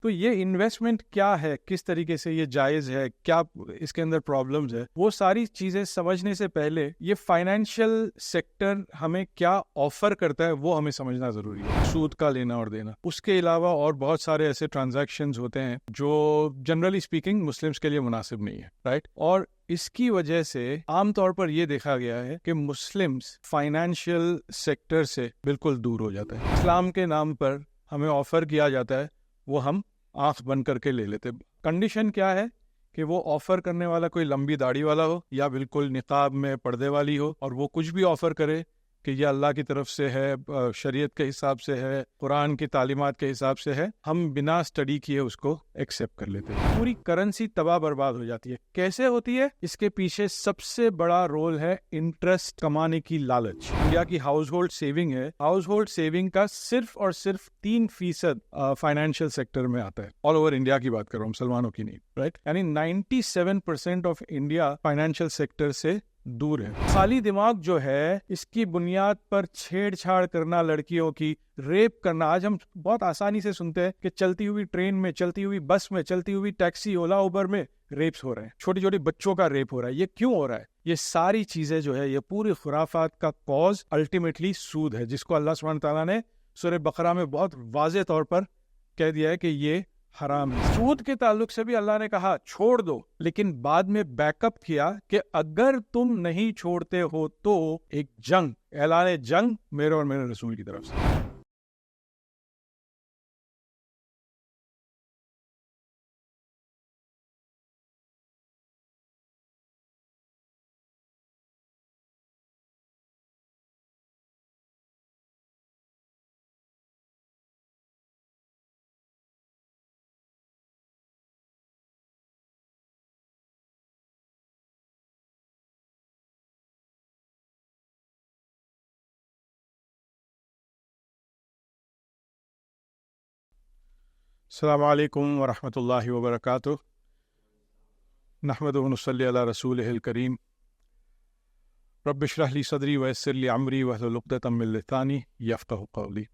तो ये इन्वेस्टमेंट क्या है, किस तरीके से ये जायज़ है, क्या इसके अंदर प्रॉब्लम्स है, वो सारी चीज़ें समझने से पहले ये फाइनेंशियल सेक्टर हमें क्या ऑफर करता है वो हमें समझना ज़रूरी है। सूद का लेना और देना, उसके अलावा और बहुत सारे ऐसे ट्रांजैक्शंस होते हैं जो जनरली स्पीकिंग मुस्लिम्स के लिए मुनासिब नहीं है, राइट। और इसकी वजह से आमतौर पर यह देखा गया है कि मुस्लिम्स फाइनेंशियल सेक्टर से बिल्कुल दूर हो जाते हैं। इस्लाम के नाम पर हमें ऑफर किया जाता है, वो हम आंख बंद करके ले लेते। कंडीशन क्या है कि वो ऑफर करने वाला कोई लंबी दाढ़ी वाला हो या बिल्कुल निकाब में पर्दे वाली हो, और वो कुछ भी ऑफर करे कि ये अल्लाह की तरफ से है, शरीयत के हिसाब से है, कुरान की तालीमात के हिसाब से है, हम बिना स्टडी किए उसको एक्सेप्ट कर लेते हैं। पूरी करेंसी तबाह बर्बाद हो जाती है। कैसे होती है? इसके पीछे सबसे बड़ा रोल है इंटरेस्ट कमाने की लालच। इंडिया की हाउस होल्ड सेविंग है, हाउस होल्ड सेविंग का सिर्फ और सिर्फ 3% फाइनेंशियल सेक्टर में आता है। ऑल ओवर इंडिया की बात कर रहा हूँ, मुसलमानों की नहीं, राइट। यानी 97% ऑफ इंडिया फाइनेंशियल सेक्टर से दूर है। खाली दिमाग जो है, इसकी बुनियाद पर छेड़छाड़ करना, लड़कियों की रेप करना। आज हम बहुत आसानी से सुनते हैं कि चलती हुई ट्रेन में, चलती हुई बस में, चलती हुई टैक्सी, ओला उबर में रेप्स हो रहे हैं, छोटे छोटे बच्चों का रेप हो रहा है। ये क्यों हो रहा है? ये सारी चीजें जो है, ये पूरी खुराफात का कॉज अल्टीमेटली सूद है, जिसको अल्लाह सुब्हानहू तआला ने सूरह बकरा में बहुत वाज़ेह तौर पर कह दिया है कि ये हराम है। सूद के ताल्लुक से भी अल्लाह ने कहा छोड़ दो, लेकिन बाद में बैकअप किया कि अगर तुम नहीं छोड़ते हो तो एक जंग, ऐलान जंग मेरे और मेरे रसूल की तरफ से। अस्सलामु अलैकुम वरहमतुल्लाहि वबरकातुह। नहमदुहु व नुसल्ली अला रसूलिहिल करीम। रब्बि इश्रह ली सदरी व यस्सिर ली अमरी वहलुल उक़दतम मिन लिसानी यफ़क़हू क़ौली।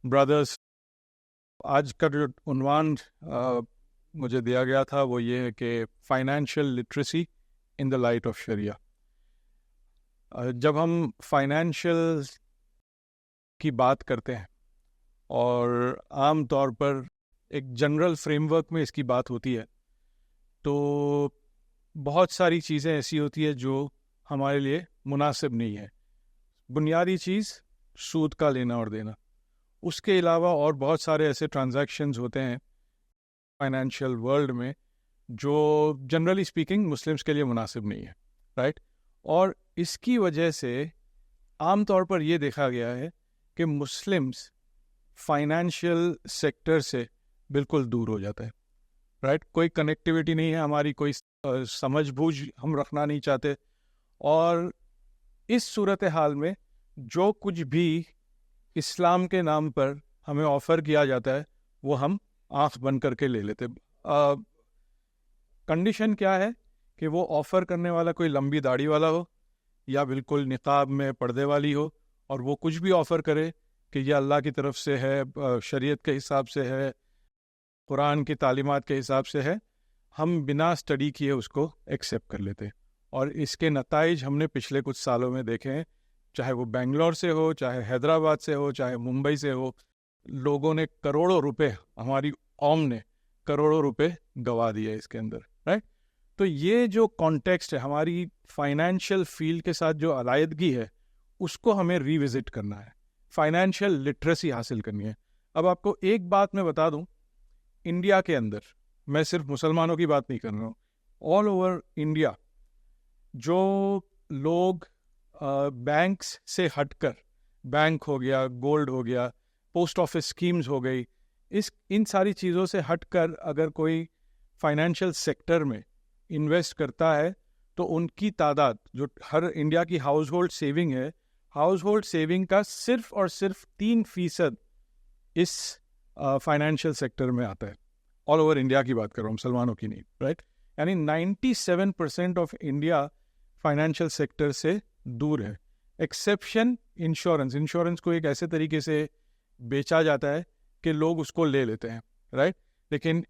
ब्रदर्स, आज का जो उन्वान मुझे दिया गया था वो ये है कि financial literacy in the light of sharia. जब हम फाइनेंशियल की बात करते हैं और आम तौर पर एक जनरल फ्रेमवर्क में इसकी बात होती है, तो बहुत सारी चीज़ें ऐसी होती है जो हमारे लिए मुनासिब नहीं है। बुनियादी चीज़ सूद का लेना और देना, उसके अलावा और बहुत सारे ऐसे ट्रांजैक्शंस होते हैं फाइनेंशियल वर्ल्ड में जो जनरली स्पीकिंग मुस्लिम्स के लिए मुनासिब नहीं है, राइट। और इसकी वजह से आम तौर पर यह देखा गया है कि मुस्लिम्स फाइनेंशियल सेक्टर से बिल्कुल दूर हो जाता है, राइट। कोई कनेक्टिविटी नहीं है हमारी, कोई समझ बूझ हम रखना नहीं चाहते। और इस सूरत हाल में जो कुछ भी इस्लाम के नाम पर हमें ऑफ़र किया जाता है वो हम आंख बंद करके ले लेते। कंडीशन क्या है कि वो ऑफ़र करने वाला कोई लंबी दाढ़ी वाला हो या बिल्कुल निकाब में पर्दे वाली हो, और वो कुछ भी ऑफ़र करे कि ये अल्लाह की तरफ से है, शरीयत के हिसाब से है, कुरान की तालीमात के हिसाब से है, हम बिना स्टडी किए उसको एक्सेप्ट कर लेते। और इसके नताइज हमने पिछले कुछ सालों में देखे हैं, चाहे वो बेंगलोर से हो, चाहे हैदराबाद से हो, चाहे मुंबई से हो। लोगों ने करोड़ों रुपए, हमारी कौम ने करोड़ों रुपए गवा दिए इसके अंदर, राइट। तो ये जो कॉन्टेक्स्ट है, हमारी फाइनेंशियल फील्ड के साथ जो अलायदगी है, उसको हमें रिविजिट करना है, फाइनेंशियल लिटरेसी हासिल करनी है। अब आपको एक बात मैं बता दूं, इंडिया के अंदर, मैं सिर्फ मुसलमानों की बात नहीं कर रहा हूँ, ऑल ओवर इंडिया जो लोग बैंक्स से हटकर, बैंक हो गया, गोल्ड हो गया, पोस्ट ऑफिस स्कीम्स हो गई, इन सारी चीज़ों से हटकर अगर कोई फाइनेंशियल सेक्टर में इन्वेस्ट करता है तो उनकी तादाद, जो हर इंडिया की हाउस होल्ड सेविंग है, हाउस होल्ड सेविंग का सिर्फ और सिर्फ 3% इस फाइनेंशियल सेक्टर में आता है। ऑल ओवर इंडिया की बात कर रहा हूँ, मुसलमानों की नहीं, राइट। यानी 97% ऑफ इंडिया फाइनेंशियल सेक्टर से दूर है। एक्सेप्शन इंश्योरेंस को एक ऐसे तरीके से बेचा जाता है कि लोग उसको ले लेते हैं। राइट। लेकिन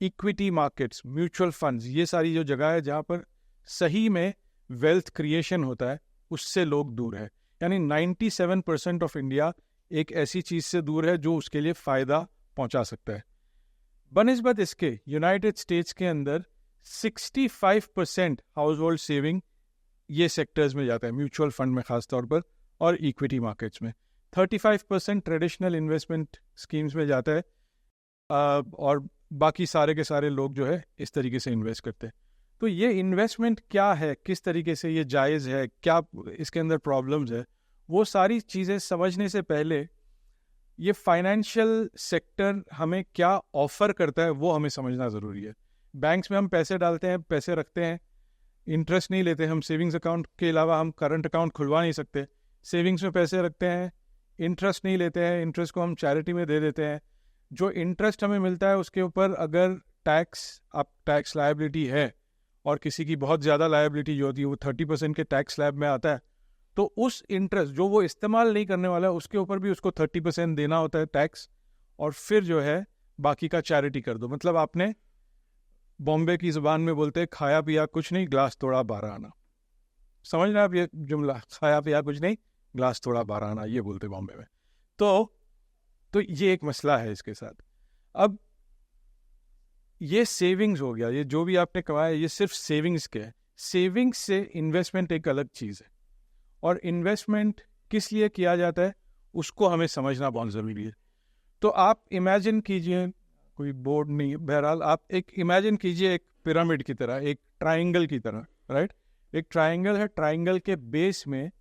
इक्विटी मार्केट्स, म्यूचुअल फंड्स, ये सारी जो जगह है जहाँ पर सही में वेल्थ क्रिएशन होता है, उससे लोग दूर है। यानी 97% ऑफ इंडिया एक ऐसी चीज से दूर है जो उसके लिए फायदा पहुंचा सकता है। बनिस्बत इसके यूनाइटेड स्टेट्स के अंदर 65% हाउस होल्ड सेविंग ये सेक्टर्स में जाता है, म्यूचुअल फंड में खास तौर पर और इक्विटी मार्केट्स में। 35% ट्रेडिशनल इन्वेस्टमेंट स्कीम्स में जाता है, और बाकी सारे के सारे लोग जो है इस तरीके से इन्वेस्ट करते हैं। तो ये इन्वेस्टमेंट क्या है, किस तरीके से ये जायज़ है, क्या इसके अंदर प्रॉब्लम्स है, वो सारी चीज़ें समझने से पहले ये फाइनेंशियल सेक्टर हमें क्या ऑफर करता है वो हमें समझना ज़रूरी है। बैंक्स में हम पैसे डालते हैं, पैसे रखते हैं, इंटरेस्ट नहीं लेते हम। सेविंग्स अकाउंट के अलावा हम करंट अकाउंट खुलवा नहीं सकते। सेविंग्स में पैसे रखते हैं, इंटरेस्ट नहीं लेते हैं, इंटरेस्ट को हम चैरिटी में दे देते हैं। जो इंटरेस्ट हमें मिलता है उसके ऊपर अगर टैक्स लायबिलिटी है और किसी की बहुत ज़्यादा लायबिलिटी जो होती है वो 30% के टैक्स स्लैब में आता है, तो उस इंटरेस्ट जो वो इस्तेमाल नहीं करने वाला है उसके ऊपर भी उसको 30% देना होता है टैक्स, और फिर जो है बाकी का चैरिटी कर दो। मतलब आपने, बॉम्बे की ज़ुबान में बोलते हैं, खाया पिया कुछ नहीं, ग्लास तोड़ा 12 आना। समझ रहे आप ये जुमला, खाया पिया कुछ नहीं, ग्लास तोड़ा 12 आना, ये बोलते बॉम्बे में। तो ये एक मसला है इसके साथ। अब ये सेविंग्स हो गया, ये जो भी आपने कमाया ये सिर्फ सेविंग्स के है। सेविंग्स से इन्वेस्टमेंट एक अलग चीज़ है, और इन्वेस्टमेंट किस लिए किया जाता है उसको हमें समझना बहुत ज़रूरी है। तो आप इमेजिन कीजिए, कोई बोर्ड नहीं, बहरहाल आप एक इमेजिन कीजिए एक पिरामिड की तरह, एक ट्राइंगल की तरह, राइट। एक ट्राइंगल है, ट्राइंगल के बेस में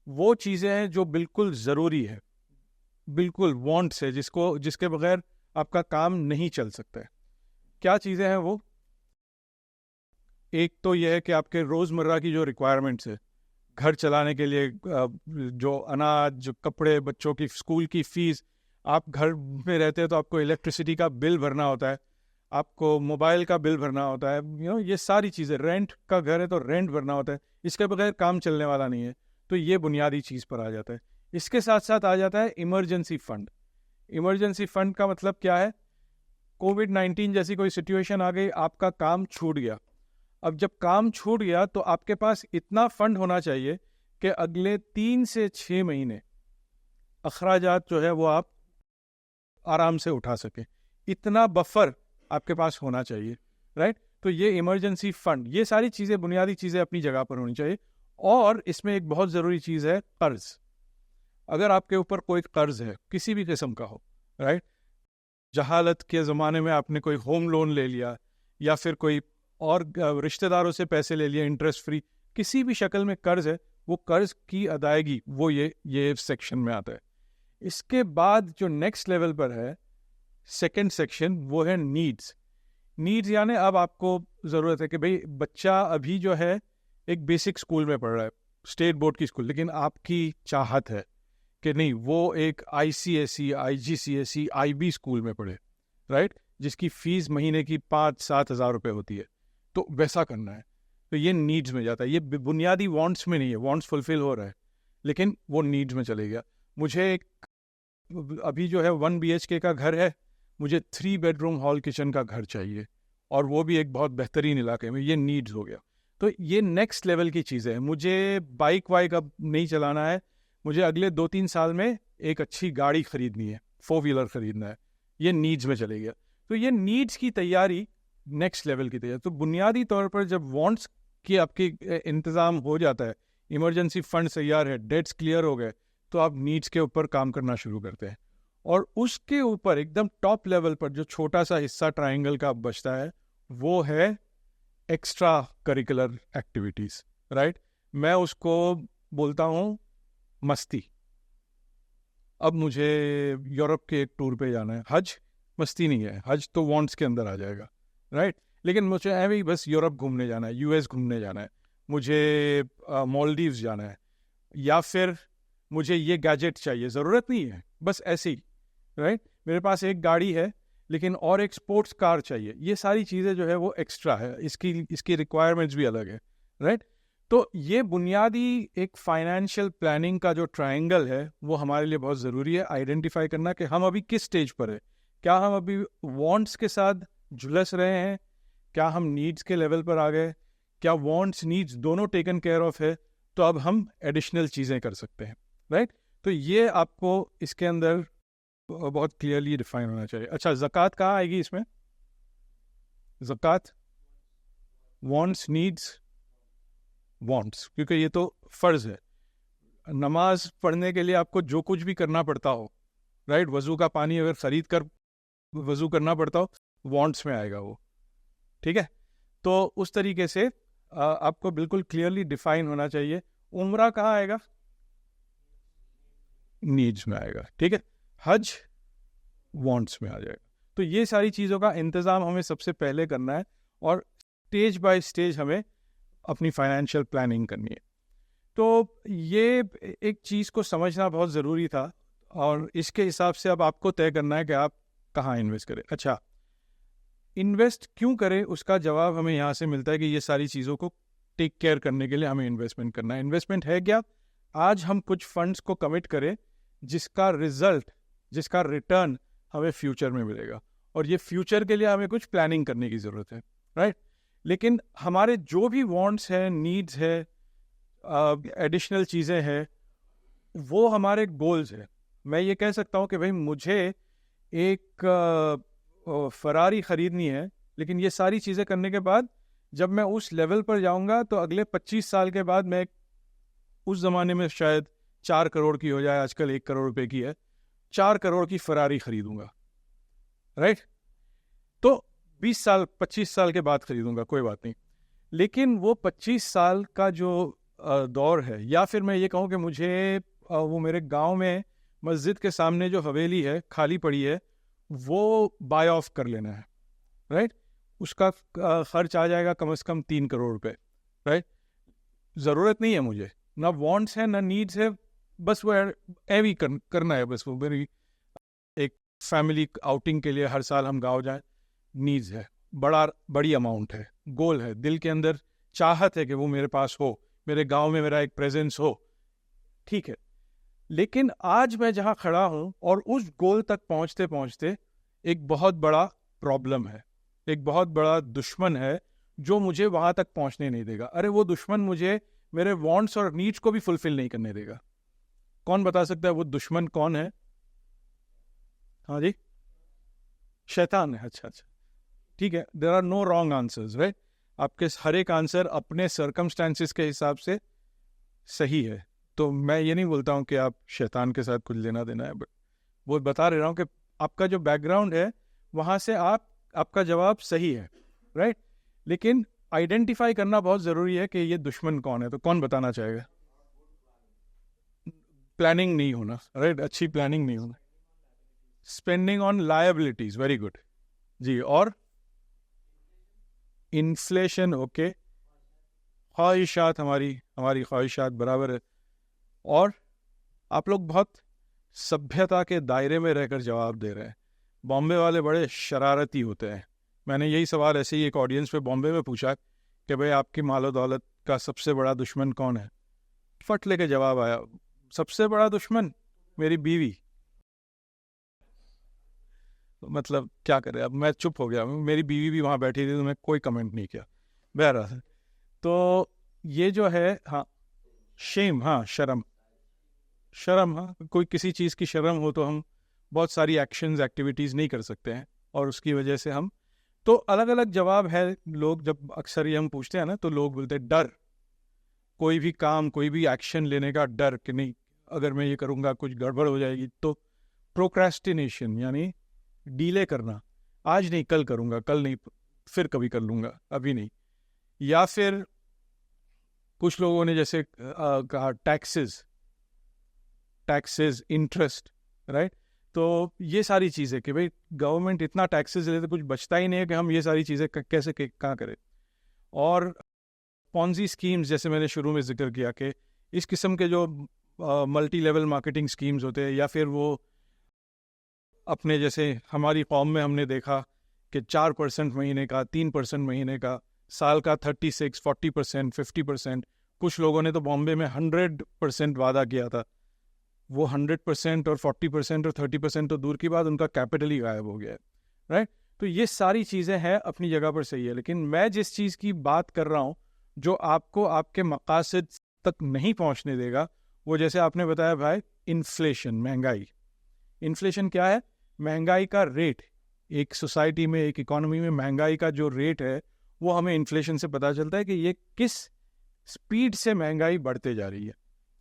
वो चीज़ें हैं जो बिल्कुल ज़रूरी है, बिल्कुल वांट्स है, जिसके बगैर आपका काम नहीं चल सकता है। क्या चीज़ें हैं वो? एक तो यह है कि आपके रोज़मर्रा की जो रिक्वायरमेंट्स है, घर चलाने के लिए जो अनाज, जो कपड़े, बच्चों की स्कूल की फ़ीस, आप घर में रहते हैं तो आपको इलेक्ट्रिसिटी का बिल भरना होता है, आपको मोबाइल का बिल भरना होता है, ये सारी चीज़ें, रेंट का घर है तो रेंट भरना होता है, इसके बगैर काम चलने वाला नहीं है। तो ये बुनियादी चीज़ पर आ जाता है। इसके साथ साथ आ जाता है इमरजेंसी फ़ंड। इमरजेंसी फ़ंड का मतलब क्या है? कोविड-19 जैसी कोई सिचुएशन आ गई, आपका काम छूट गया। अब जब काम छूट गया तो आपके पास इतना फंड होना चाहिए कि अगले 3 से 6 महीने अखराजात जो है वो आप आराम से उठा सकें। इतना बफर आपके पास होना चाहिए, राइट। तो ये इमरजेंसी फंड, ये सारी चीज़ें, बुनियादी चीज़ें अपनी जगह पर होनी चाहिए। और इसमें एक बहुत ज़रूरी चीज़ है कर्ज। अगर आपके ऊपर कोई कर्ज है, किसी भी किस्म का हो, राइट, जहालत के ज़माने में आपने कोई होम लोन ले लिया या फिर कोई और रिश्तेदारों से पैसे ले लिए इंटरेस्ट फ्री, किसी भी शक्ल में कर्ज है, वो कर्ज की अदायगी वो ये सेक्शन में आता है। इसके बाद जो नेक्स्ट लेवल पर है, सेकंड सेक्शन, वो है नीड्स। नीड्स यानी अब आपको ज़रूरत है कि भाई बच्चा अभी जो है एक बेसिक स्कूल में पढ़ रहा है, स्टेट बोर्ड की स्कूल, लेकिन आपकी चाहत है कि नहीं वो एक ICSE, IGCSE, IB स्कूल में पढ़े, राइट, जिसकी फ़ीस महीने की 5-7 हज़ार रुपये होती है, तो वैसा करना है। तो ये नीड्स में जाता है। ये बुनियादी वांट्स में नहीं है, वांट्स फुलफिल हो रहा है लेकिन वो नीड्स में चले गया। मुझे एक अभी जो है 1 BHK का घर है, मुझे 3 बेडरूम हॉल किचन का घर चाहिए, और वो भी एक बहुत बेहतरीन इलाके में, ये नीड्स हो गया। तो ये नेक्स्ट लेवल की चीज़ें हैं। मुझे बाइक वाइक अब नहीं चलाना है, मुझे अगले 2-3 साल में एक अच्छी गाड़ी खरीदनी है, 4 व्हीलर खरीदना है, ये नीड्स में चले गया। तो ये नीड्स की तैयारी, नेक्स्ट लेवल की तैयारी। तो बुनियादी तौर पर जब वांट्स की आपकी इंतज़ाम हो जाता है, इमरजेंसी फंड तैयार है, डेट्स क्लियर हो गए, तो आप नीड्स के ऊपर काम करना शुरू करते हैं। और उसके ऊपर एकदम टॉप लेवल पर जो छोटा सा हिस्सा ट्राइंगल का बचता है वो है एक्स्ट्रा करिकुलर एक्टिविटीज़, राइट। मैं उसको बोलता हूँ मस्ती। अब मुझे यूरोप के एक टूर पे जाना है, हज मस्ती नहीं है, हज तो वांट्स के अंदर आ जाएगा, राइट। लेकिन मुझे ऐसे बस यूरोप घूमने जाना है, US घूमने जाना है, मुझे मालदीव्स जाना है, या फिर मुझे ये गैजेट चाहिए, ज़रूरत नहीं है, बस ऐसे ही, राइट। मेरे पास एक गाड़ी है लेकिन और एक स्पोर्ट्स कार चाहिए, ये सारी चीज़ें जो है वो एक्स्ट्रा है, इसकी रिक्वायरमेंट्स भी अलग है, राइट। तो ये बुनियादी एक फाइनेंशियल प्लानिंग का जो ट्रायंगल है वो हमारे लिए बहुत ज़रूरी है आइडेंटिफाई करना कि हम अभी किस स्टेज पर है, क्या हम अभी वांट्स के साथ झुलस रहे हैं, क्या हम नीड्स के लेवल पर आ गए, क्या वांट्स नीड्स दोनों टेकन केयर ऑफ है, तो अब हम एडिशनल चीज़ें कर सकते हैं, राइट। तो ये आपको इसके अंदर बहुत क्लियरली डिफाइन होना चाहिए। अच्छा, ज़कात कहाँ आएगी इसमें? ज़कात वांट्स नीड्स वांट्स, क्योंकि ये तो फ़र्ज़ है। नमाज पढ़ने के लिए आपको जो कुछ भी करना पड़ता हो, राइट, वज़ू का पानी अगर ख़रीद कर वज़ू करना पड़ता हो, वांट्स में आएगा वो, ठीक है। तो उस तरीके से आपको बिल्कुल क्लियरली डिफाइन होना चाहिए। उम्रा कहाँ आएगा? नीड्स में आएगा, ठीक है। हज वांट्स में आ जाएगा। तो ये सारी चीज़ों का इंतज़ाम हमें सबसे पहले करना है और स्टेज बाय स्टेज हमें अपनी फाइनेंशियल प्लानिंग करनी है। तो ये एक चीज़ को समझना बहुत ज़रूरी था और इसके हिसाब से अब आपको तय करना है कि आप कहाँ इन्वेस्ट करें। अच्छा, इन्वेस्ट क्यों करें, उसका जवाब हमें यहाँ से मिलता है कि ये सारी चीज़ों को टेक केयर करने के लिए हमें इन्वेस्टमेंट करना है। इन्वेस्टमेंट है क्या? आज हम कुछ फंड्स को कमिट करें जिसका रिजल्ट, जिसका रिटर्न हमें फ्यूचर में मिलेगा, और ये फ्यूचर के लिए हमें कुछ प्लानिंग करने की ज़रूरत है, राइट। लेकिन हमारे जो भी वांट्स हैं, नीड्स है, एडिशनल चीज़ें हैं, वो हमारे गोल्स हैं। मैं ये कह सकता हूँ कि भाई मुझे एक फरारी ख़रीदनी है, लेकिन ये सारी चीज़ें करने के बाद जब मैं उस लेवल पर जाऊँगा तो अगले 25 साल के बाद मैं, उस ज़माने में शायद 4 करोड़ की हो जाए, आजकल 1 करोड़ रुपए की है, 4 करोड़ की फरारी खरीदूंगा, राइट। तो 20 साल 25 साल के बाद खरीदूंगा, कोई बात नहीं। लेकिन वो 25 साल का जो दौर है, या फिर मैं ये कहूँ कि मुझे वो मेरे गांव में मस्जिद के सामने जो हवेली है खाली पड़ी है, वो बाय ऑफ कर लेना है, राइट। उसका खर्च आ जाएगा कम से कम 3 करोड़ रुपए, राइट। ज़रूरत नहीं है मुझे, ना वांट्स है ना नीड्स है, बस वो एवी करना है, बस वो मेरी एक फैमिली आउटिंग के लिए हर साल हम गाँव जाएं। नीड्स है, बड़ी अमाउंट है, गोल है, दिल के अंदर चाहत है कि वो मेरे पास हो, मेरे गांव में मेरा एक प्रेजेंस हो, ठीक है। लेकिन आज मैं जहां खड़ा हूं और उस गोल तक पहुंचते पहुंचते एक बहुत बड़ा प्रॉब्लम है, एक बहुत बड़ा दुश्मन है जो मुझे वहां तक पहुंचने नहीं देगा। अरे वो दुश्मन मुझे मेरे वांट्स और नीड्स को भी फुलफिल नहीं करने देगा। कौन बता सकता है वो दुश्मन कौन है? हाँ जी, शैतान है। अच्छा अच्छा, ठीक है। There are no wrong answers, right. आपके हर एक आंसर अपने सर्कमस्टांसिस के हिसाब से सही है। तो मैं ये नहीं बोलता हूँ कि आप शैतान के साथ कुछ लेना देना है, बट वो बता रहा हूँ कि आपका जो बैकग्राउंड है वहाँ से आपका जवाब सही है, राइट। लेकिन आइडेंटिफाई करना बहुत ज़रूरी है कि ये दुश्मन कौन है। तो कौन बताना चाहेगा? प्लानिंग नहीं होना, राइट, अच्छी प्लानिंग नहीं होना। Spending on liabilities, very good जी। और इन्फ्लेशन, ओके। ख्वाहिशात, हमारी ख्वाहिशात बराबर है। और आप लोग बहुत सभ्यता के दायरे में रहकर जवाब दे रहे हैं। बॉम्बे वाले बड़े शरारती होते हैं। मैंने यही सवाल ऐसे ही एक ऑडियंस पे बॉम्बे में पूछा कि भाई आपकी मालो दौलत का सबसे बड़ा दुश्मन कौन है? फट लेके जवाब आया, सबसे बड़ा दुश्मन मेरी बीवी। मतलब क्या करें, अब मैं चुप हो गया। मेरी बीवी भी वहाँ बैठी थी तो मैं कोई कमेंट नहीं किया। बहरहाल, तो ये जो है, हाँ, शेम, हाँ, शर्म, हाँ, कोई किसी चीज़ की शर्म हो तो हम बहुत सारी एक्शंस, एक्टिविटीज़ नहीं कर सकते हैं, और उसकी वजह से हम, तो अलग अलग जवाब है। लोग जब अक्सर ये हम पूछते हैं ना, तो लोग बोलते हैं डर, कोई भी काम, कोई भी एक्शन लेने का डर कि नहीं, अगर मैं ये करूँगा कुछ गड़बड़ हो जाएगी। तो प्रोक्रेस्टिनेशन यानी डीले करना, आज नहीं कल करूँगा, कल नहीं फिर कभी कर लूँगा, अभी नहीं। या फिर कुछ लोगों ने जैसे कहा टैक्सेस, इंटरेस्ट, राइट। तो ये सारी चीज़ें कि भाई गवर्नमेंट इतना टैक्सेस ले तो कुछ बचता ही नहीं है कि हम ये सारी चीज़ें कैसे कहाँ करें। और पॉन्जी स्कीम्स, जैसे मैंने शुरू में जिक्र किया कि इस किस्म के जो मल्टी लेवल मार्केटिंग स्कीम्स होते हैं, या फिर वो अपने जैसे हमारी कौम में हमने देखा कि 4% महीने का, 3% महीने का, साल का 36, 40%, 50%, कुछ लोगों ने तो बॉम्बे में 100% वादा किया था। वो 100% और 40% और 30% तो दूर की बात, उनका कैपिटल ही गायब हो गया है, राइट। तो ये सारी चीज़ें हैं अपनी जगह पर सही है, लेकिन मैं जिस चीज़ की बात कर रहा हूँ जो आपको आपके मकासद तक नहीं पहुँचने देगा, वो जैसे आपने बताया भाई, इन्फ्लेशन, महंगाई। इन्फ्लेशन क्या है? महंगाई का रेट। एक सोसाइटी में, एक इकोनॉमी में महंगाई का जो रेट है वो हमें इन्फ्लेशन से पता चलता है कि ये किस स्पीड से महंगाई बढ़ते जा रही है,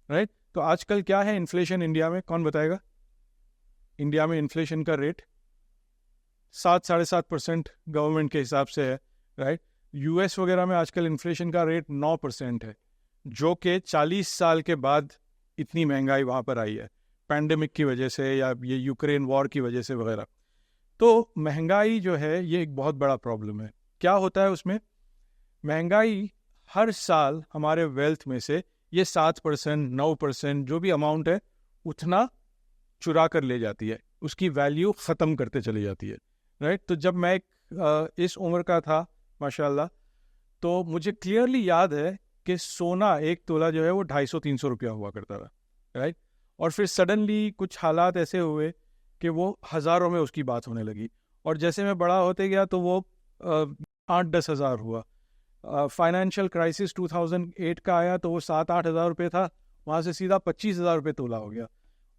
राइट। तो आजकल क्या है इन्फ्लेशन इंडिया में, कौन बताएगा? इंडिया में इन्फ्लेशन का रेट 7-7.5% गवर्नमेंट के हिसाब से है, राइट। यूएस वगैरह में आजकल इन्फ्लेशन का रेट 9% है, जो कि 40 साल के बाद इतनी महंगाई वहाँ पर आई है, पैंडेमिक की वजह से या ये यूक्रेन वॉर की वजह से वगैरह। तो महंगाई जो है ये एक बहुत बड़ा प्रॉब्लम है। क्या होता है उसमें? महंगाई हर साल हमारे वेल्थ में से ये 7%, 9% जो भी अमाउंट है उतना चुरा कर ले जाती है, उसकी वैल्यू ख़त्म करते चली जाती है, राइट। तो जब मैं इस उम्र का था माशाल्लाह, तो मुझे क्लियरली याद है कि सोना एक तोला जो है वो 250-300 रुपया हुआ करता था, राइट। और फिर सडनली कुछ हालात ऐसे हुए कि वो हज़ारों में उसकी बात होने लगी, और जैसे मैं बड़ा होते गया तो वो 8-10 हज़ार हुआ। फाइनेंशियल क्राइसिस 2008 का आया तो वो 7-8 हज़ार रुपये था, वहाँ से सीधा 25 हज़ार रुपये तोला हो गया,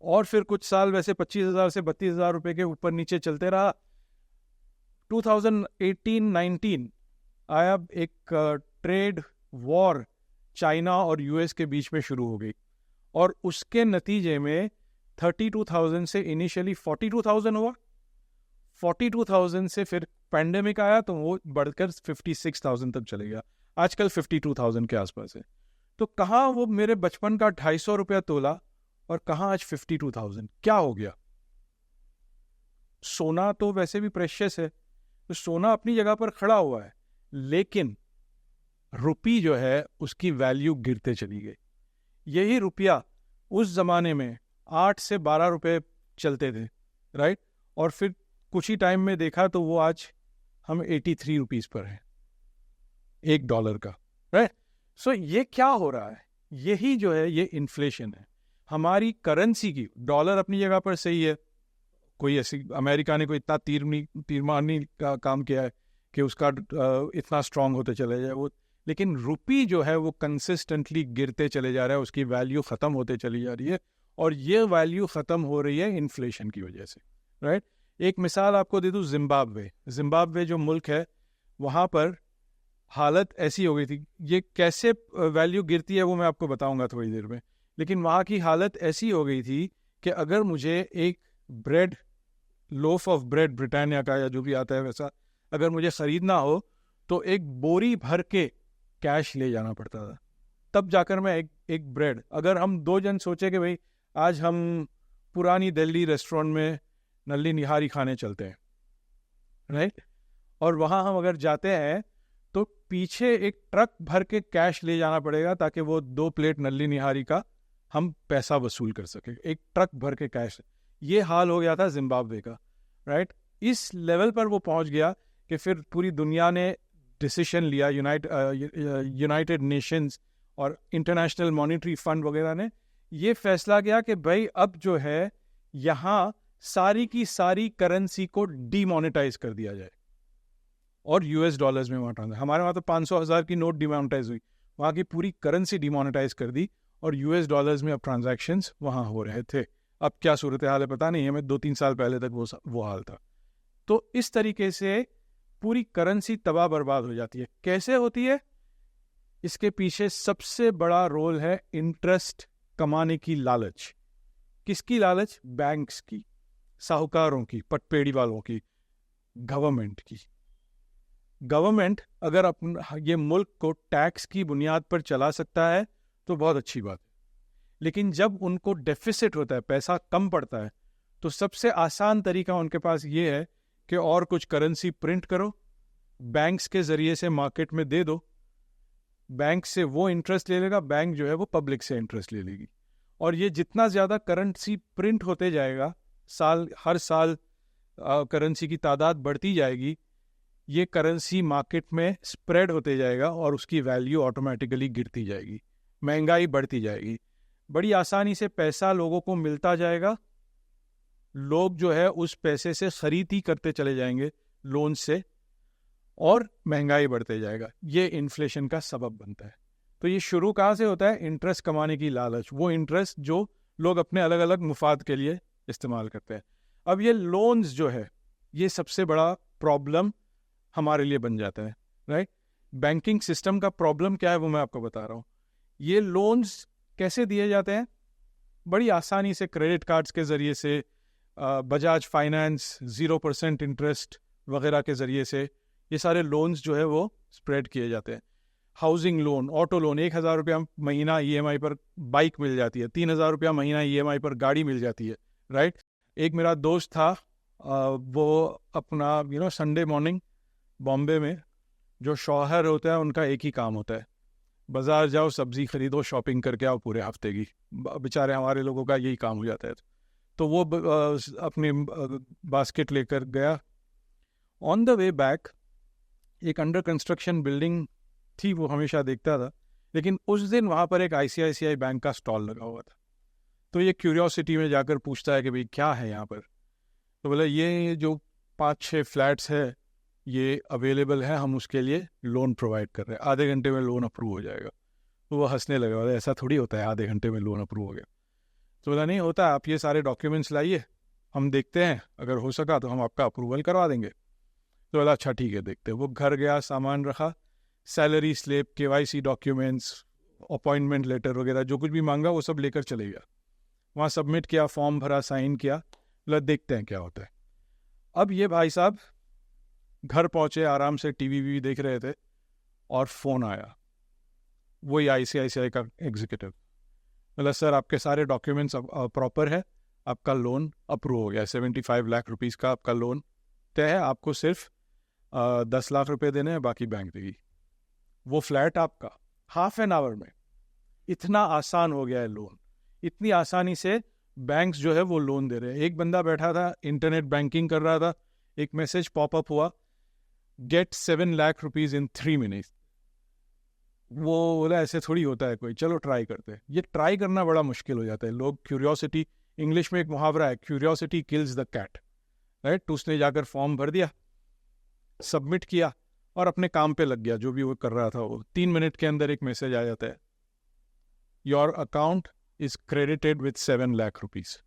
और फिर कुछ साल वैसे 25 हज़ार से 32 हज़ार रुपये के ऊपर नीचे चलते रहा। 2018-19 आया, एक ट्रेड वॉर चाइना और यूएस के बीच में शुरू हो गई, और उसके नतीजे में 32,000 से इनिशियली 42,000 हुआ, 42,000 से फिर पैंडेमिक आया तो वो बढ़कर 56,000 तक चले गया, आजकल 52,000 के आसपास है। तो कहाँ वो मेरे बचपन का 250 रुपया तोला और कहाँ आज 52,000? क्या हो गया? सोना तो वैसे भी प्रेशियस है, तो सोना अपनी जगह पर खड़ा हुआ है, लेकिन रुपी जो है उसकी वैल्यू गिरते चली गई। यही रुपया उस जमाने में 8 से 12 रुपए चलते थे, राइट। और फिर कुछ ही टाइम में देखा तो वो आज हम 83 रुपीस पर है $1 का, राइट। सो ये क्या हो रहा है? यही जो है ये इन्फ्लेशन है। हमारी करेंसी की, डॉलर अपनी जगह पर सही है, कोई ऐसी अमेरिका ने कोई इतना तीरमानी का काम किया है कि उसका इतना स्ट्रांग होते चले जाए वो, लेकिन रुपी जो है वो कंसिस्टेंटली गिरते चले जा रहा है, उसकी वैल्यू ख़त्म होते चली जा रही है, और ये वैल्यू ख़त्म हो रही है इन्फ्लेशन की वजह से, राइट। एक मिसाल आपको दे दूँ, जिम्बाब्वे जो मुल्क है, वहाँ पर हालत ऐसी हो गई थी, ये कैसे वैल्यू गिरती है वो मैं आपको बताऊंगा थोड़ी देर में, लेकिन वहाँ की हालत ऐसी हो गई थी कि अगर मुझे एक bread, loaf of bread Britannia का या जो भी आता है वैसा, अगर मुझे ख़रीदना हो तो एक बोरी भर के कैश ले जाना पड़ता था, तब जाकर मैं एक ब्रेड, अगर हम 2 जन सोचे कि भाई आज हम पुरानी दिल्ली रेस्टोरेंट में नल्ली निहारी खाने चलते हैं, राइट, और वहाँ हम अगर जाते हैं तो पीछे एक ट्रक भर के कैश ले जाना पड़ेगा ताकि वो 2 प्लेट नल्ली निहारी का हम पैसा वसूल कर सके, एक ट्रक भर के कैश। ये हाल हो गया था जिम्बाब्वे का, राइट। इस लेवल पर वो पहुंच गया कि फिर पूरी दुनिया ने डिसीजन लिया, यूनाइटेड नेशंस और इंटरनेशनल मॉनेटरी फंड वगैरह ने ये फैसला किया कि भाई अब जो है यहाँ सारी की सारी करेंसी को डीमोनेटाइज कर दिया जाए, और यूएस डॉलर्स में वहाँ ट्रांजेक्शन, हमारे वहाँ तो 500,000 की नोट डिमोनेटाइज हुई, वहाँ की पूरी करेंसी डिमोनेटाइज कर दी, और यूएस डॉलर्स में अब ट्रांजैक्शंस वहाँ हो रहे थे। अब क्या सूरत हाल है पता नहीं है, मैं 2-3 साल पहले तक वो हाल था। तो इस तरीके से पूरी करेंसी तबाह बर्बाद हो जाती है। कैसे होती है? इसके पीछे सबसे बड़ा रोल है इंटरेस्ट कमाने की लालच। किसकी लालच? बैंक्स की, साहूकारों की, पटपेड़ी वालों की, गवर्नमेंट की। गवर्नमेंट अगर ये मुल्क को टैक्स की बुनियाद पर चला सकता है तो बहुत अच्छी बात है, लेकिन जब उनको डेफिसिट होता है, पैसा कम पड़ता है, तो सबसे आसान तरीका उनके पास ये है कि और कुछ करेंसी प्रिंट करो, बैंक्स के ज़रिए से मार्केट में दे दो, बैंक से वो इंटरेस्ट ले लेगा, बैंक जो है वो पब्लिक से इंटरेस्ट ले लेगी, और ये जितना ज़्यादा करेंसी प्रिंट होते जाएगा, हर साल करेंसी की तादाद बढ़ती जाएगी, ये करेंसी मार्केट में स्प्रेड होते जाएगा और उसकी वैल्यू ऑटोमेटिकली गिरती जाएगी, महंगाई बढ़ती जाएगी। बड़ी आसानी से पैसा लोगों को मिलता जाएगा, लोग जो है उस पैसे से खरीद ही करते चले जाएंगे लोन से, और महंगाई बढ़ते जाएगा। ये इन्फ्लेशन का सबब बनता है। तो ये शुरू कहाँ से होता है? इंटरेस्ट कमाने की लालच, वो इंटरेस्ट जो लोग अपने अलग अलग मुफाद के लिए इस्तेमाल करते हैं। अब ये लोन्स जो है, ये सबसे बड़ा प्रॉब्लम हमारे लिए बन जाता है, राइट। बैंकिंग सिस्टम का प्रॉब्लम क्या है वो मैं आपको बता रहा हूँ। ये लोन्स कैसे दिए जाते हैं? बड़ी आसानी से क्रेडिट कार्ड्स के ज़रिए से, बजाज फाइनेंस 0% इंटरेस्ट वगैरह के ज़रिए से ये सारे लोन्स जो है वो स्प्रेड किए जाते हैं। हाउसिंग लोन, ऑटो लोन, 1,000 रुपया महीना EMI पर बाइक मिल जाती है, 3,000 रुपया महीना EMI पर गाड़ी मिल जाती है, राइट। एक मेरा दोस्त था, वो अपना संडे मॉर्निंग बॉम्बे में जो शौहर होता है उनका एक ही काम होता है, बाज़ार जाओ, सब्ज़ी खरीदो, शॉपिंग करके आओ पूरे हफ्ते की। बेचारे हमारे लोगों का यही काम हो जाता है। तो वो अपनी बास्केट लेकर गया। ऑन द वे बैक एक अंडर कंस्ट्रक्शन बिल्डिंग थी, वो हमेशा देखता था, लेकिन उस दिन वहाँ पर एक ICICI बैंक का स्टॉल लगा हुआ था। तो ये क्यूरियोसिटी में जाकर पूछता है कि भाई क्या है यहाँ पर। तो बोला ये जो 5-6 फ्लैट्स है ये अवेलेबल है, हम उसके लिए लोन प्रोवाइड कर रहे हैं, आधे घंटे में लोन अप्रूव हो जाएगा। तो वो हंसने लगा, बोला ऐसा थोड़ी होता है आधे घंटे में लोन अप्रूव हो गया। तो बोला नहीं होता, आप ये सारे डॉक्यूमेंट्स लाइए, हम देखते हैं, अगर हो सका तो हम आपका अप्रूवल करवा देंगे। तो बोला अच्छा ठीक है देखते। वो घर गया, सामान रखा, salary slip, KYC documents, appointment letter वगैरह जो कुछ भी मांगा वो सब लेकर चले गया। वहाँ सबमिट किया, फॉर्म भरा, साइन किया, बोला देखते हैं क्या होता है। अब ये भाई साहब घर पहुँचे, आराम से TV देख रहे थे, और फ़ोन आया, वही ICICI का एग्जीक्यूटिव। बोला सर आपके सारे डॉक्यूमेंट्स प्रॉपर है, आपका लोन अप्रूव हो गया, 75 लाख रुपीज़ का आपका लोन तय है, आपको सिर्फ 10 लाख रुपए देने हैं, बाकी बैंक देगी। वो फ्लैट आपका हाफ एन आवर में। इतना आसान हो गया है लोन, इतनी आसानी से बैंक्स जो है वो लोन दे रहे हैं। एक बंदा बैठा था, इंटरनेट बैंकिंग कर रहा था, एक मैसेज पॉपअप हुआ, get 7 lakh rupees in 3 minutes. वो बोला ऐसे थोड़ी होता है कोई, चलो ट्राई करते हैं। ये ट्राई करना बड़ा मुश्किल हो जाता है। लोग क्यूरियोसिटी, इंग्लिश में एक मुहावरा है, curiosity kills the cat, right. तो उसने जाकर फॉर्म भर दिया, सबमिट किया और अपने काम पे लग गया, जो भी वो कर रहा था। वो 3 मिनट के अंदर एक मैसेज आ जाता है, your account is credited with 7 lakh rupees,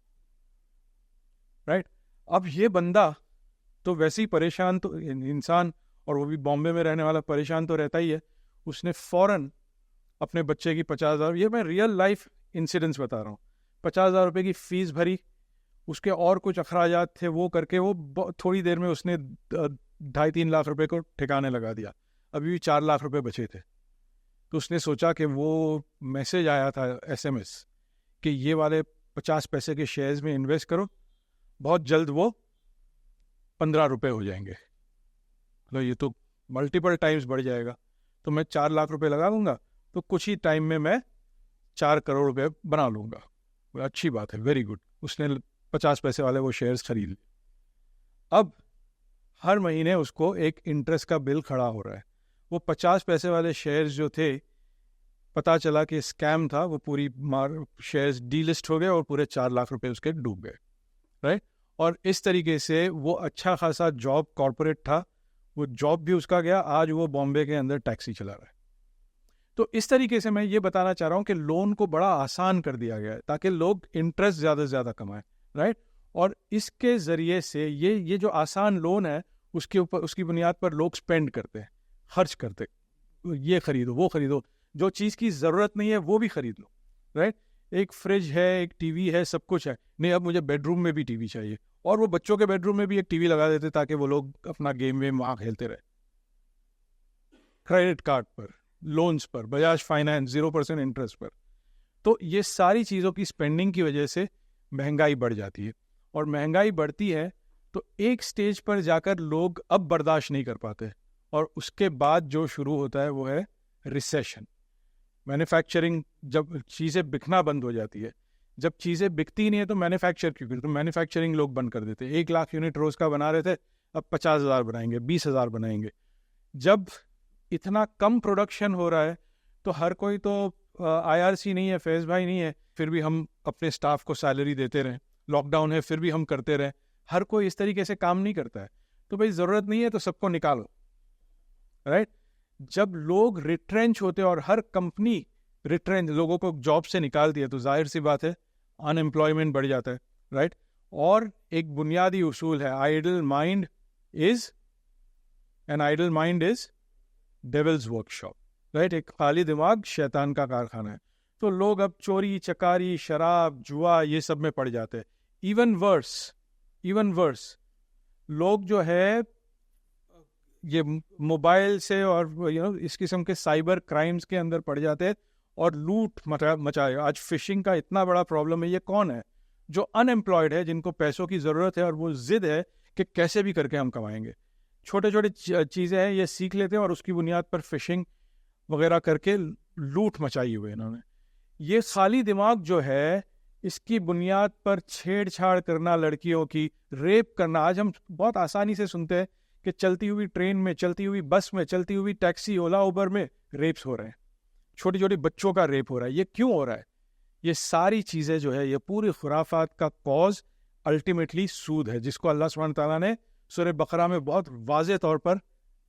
right. अब ये बंदा तो वैसे ही परेशान, तो इंसान, और वो भी बॉम्बे में रहने वाला, परेशान तो रहता ही है। उसने फौरन अपने बच्चे की 50,000, ये मैं रियल लाइफ इंसिडेंट्स बता रहा हूँ, 50,000 रुपये की फीस भरी, उसके और कुछ अखराजात थे, वो करके वो थोड़ी देर में उसने 2.5-3 लाख रुपए को ठिकाने लगा दिया। अभी भी 4 लाख रुपए बचे थे। तो उसने सोचा कि वो मैसेज आया था SMS कि ये वाले 50 पैसे के शेयर्स में इन्वेस्ट करो, बहुत जल्द वो 15 रुपए हो जाएंगे। तो ये तो मल्टीपल टाइम्स बढ़ जाएगा, तो मैं 4 लाख रुपए लगा दूंगा, तो कुछ ही टाइम में मैं 4 करोड़ रुपए बना लूँगा। अच्छी बात है, वेरी गुड। उसने 50 पैसे वाले वो शेयर्स खरीद लिए। अब हर महीने उसको एक इंटरेस्ट का बिल खड़ा हो रहा है। वो 50 पैसे वाले शेयर्स जो थे, पता चला कि स्कैम था, वो पूरी शेयर्स डीलिस्ट हो गए और पूरे 4 लाख रुपए उसके डूब गए, राइट। और इस तरीके से वो अच्छा खासा जॉब, कॉर्पोरेट था, वो जॉब भी उसका गया। आज वो बॉम्बे के अंदर टैक्सी चला रहा है। तो इस तरीके से मैं ये बताना चाह रहा हूँ कि लोन को बड़ा आसान कर दिया गया है ताकि लोग इंटरेस्ट ज़्यादा से ज़्यादा कमाएं, राइट। और इसके ज़रिए से ये जो आसान लोन है, उसके ऊपर, उसकी बुनियाद पर लोग स्पेंड करते हैं, खर्च करते, ये खरीदो, वो खरीदो, जो चीज़ की ज़रूरत नहीं है वो भी खरीद लो, राइट। एक फ्रिज है, एक TV है, सब कुछ है, नहीं अब मुझे बेडरूम में भी TV चाहिए, और वो बच्चों के बेडरूम में भी एक TV लगा देते ताकि वो लोग अपना गेम वेम वहाँ खेलते रहे। क्रेडिट कार्ड पर, लोन्स पर, बजाज फाइनेंस 0% इंटरेस्ट पर। तो ये सारी चीज़ों की स्पेंडिंग की वजह से महंगाई बढ़ जाती है, और महंगाई बढ़ती है तो एक स्टेज पर जाकर लोग अब बर्दाश्त नहीं कर पाते, और उसके बाद जो शुरू होता है वो है रिसेशन। मैन्युफैक्चरिंग, जब चीज़ें बिकना बंद हो जाती है, जब चीज़ें बिकती नहीं है तो मैन्युफैक्चर क्यों करें? तो मैन्युफैक्चरिंग लोग बंद कर देते हैं। 1 लाख यूनिट रोज़ का बना रहे थे, अब 50,000 बनाएंगे, 20,000 बनाएंगे। जब इतना कम प्रोडक्शन हो रहा है तो हर कोई तो IRC नहीं है, फैज़ भाई नहीं है, फिर भी हम अपने स्टाफ को सैलरी देते रहें, लॉकडाउन है फिर भी हम करते रहें, हर कोई इस तरीके से काम नहीं करता है। तो भाई ज़रूरत नहीं है तो सबको निकालो, राइट? जब लोग रिट्रेंच होते हैं और हर कंपनी रिट्रेंच लोगों को जॉब से निकालती है तो जाहिर सी बात है अनएम्प्लॉयमेंट बढ़ जाता है, राइट? और एक बुनियादी उसूल है, idle mind is devil's workshop, right? एक खाली दिमाग शैतान का कारखाना है। तो लोग अब चोरी चकारी शराब जुआ ये सब में पड़ जाते हैं। इवन वर्स लोग जो है ये मोबाइल से और इस किस्म के साइबर क्राइम्स के अंदर पड़ जाते हैं और लूट मचाए। आज फिशिंग का इतना बड़ा प्रॉब्लम है। ये कौन है? जो अनएम्प्लॉयड है, जिनको पैसों की ज़रूरत है और वो जिद है कि कैसे भी करके हम कमाएंगे। छोटे छोटे चीज़ें हैं, ये सीख लेते हैं और उसकी बुनियाद पर फिशिंग वगैरह करके लूट मचाई हुई है इन्होंने। ये खाली दिमाग जो है, इसकी बुनियाद पर छेड़छाड़ करना, लड़कियों की रेप करना। आज हम बहुत आसानी से सुनते हैं कि चलती हुई ट्रेन में, चलती हुई बस में, चलती हुई टैक्सी, ओला उबर में रेप्स हो रहे हैं, छोटे छोटे बच्चों का रेप हो रहा है। ये क्यों हो रहा है? ये सारी चीज़ें जो है, ये पूरी खुराफात का कॉज अल्टीमेटली सूद है, जिसको अल्लाह सुब्हान तआला ने सूरह बकरा में बहुत वाज़े तौर पर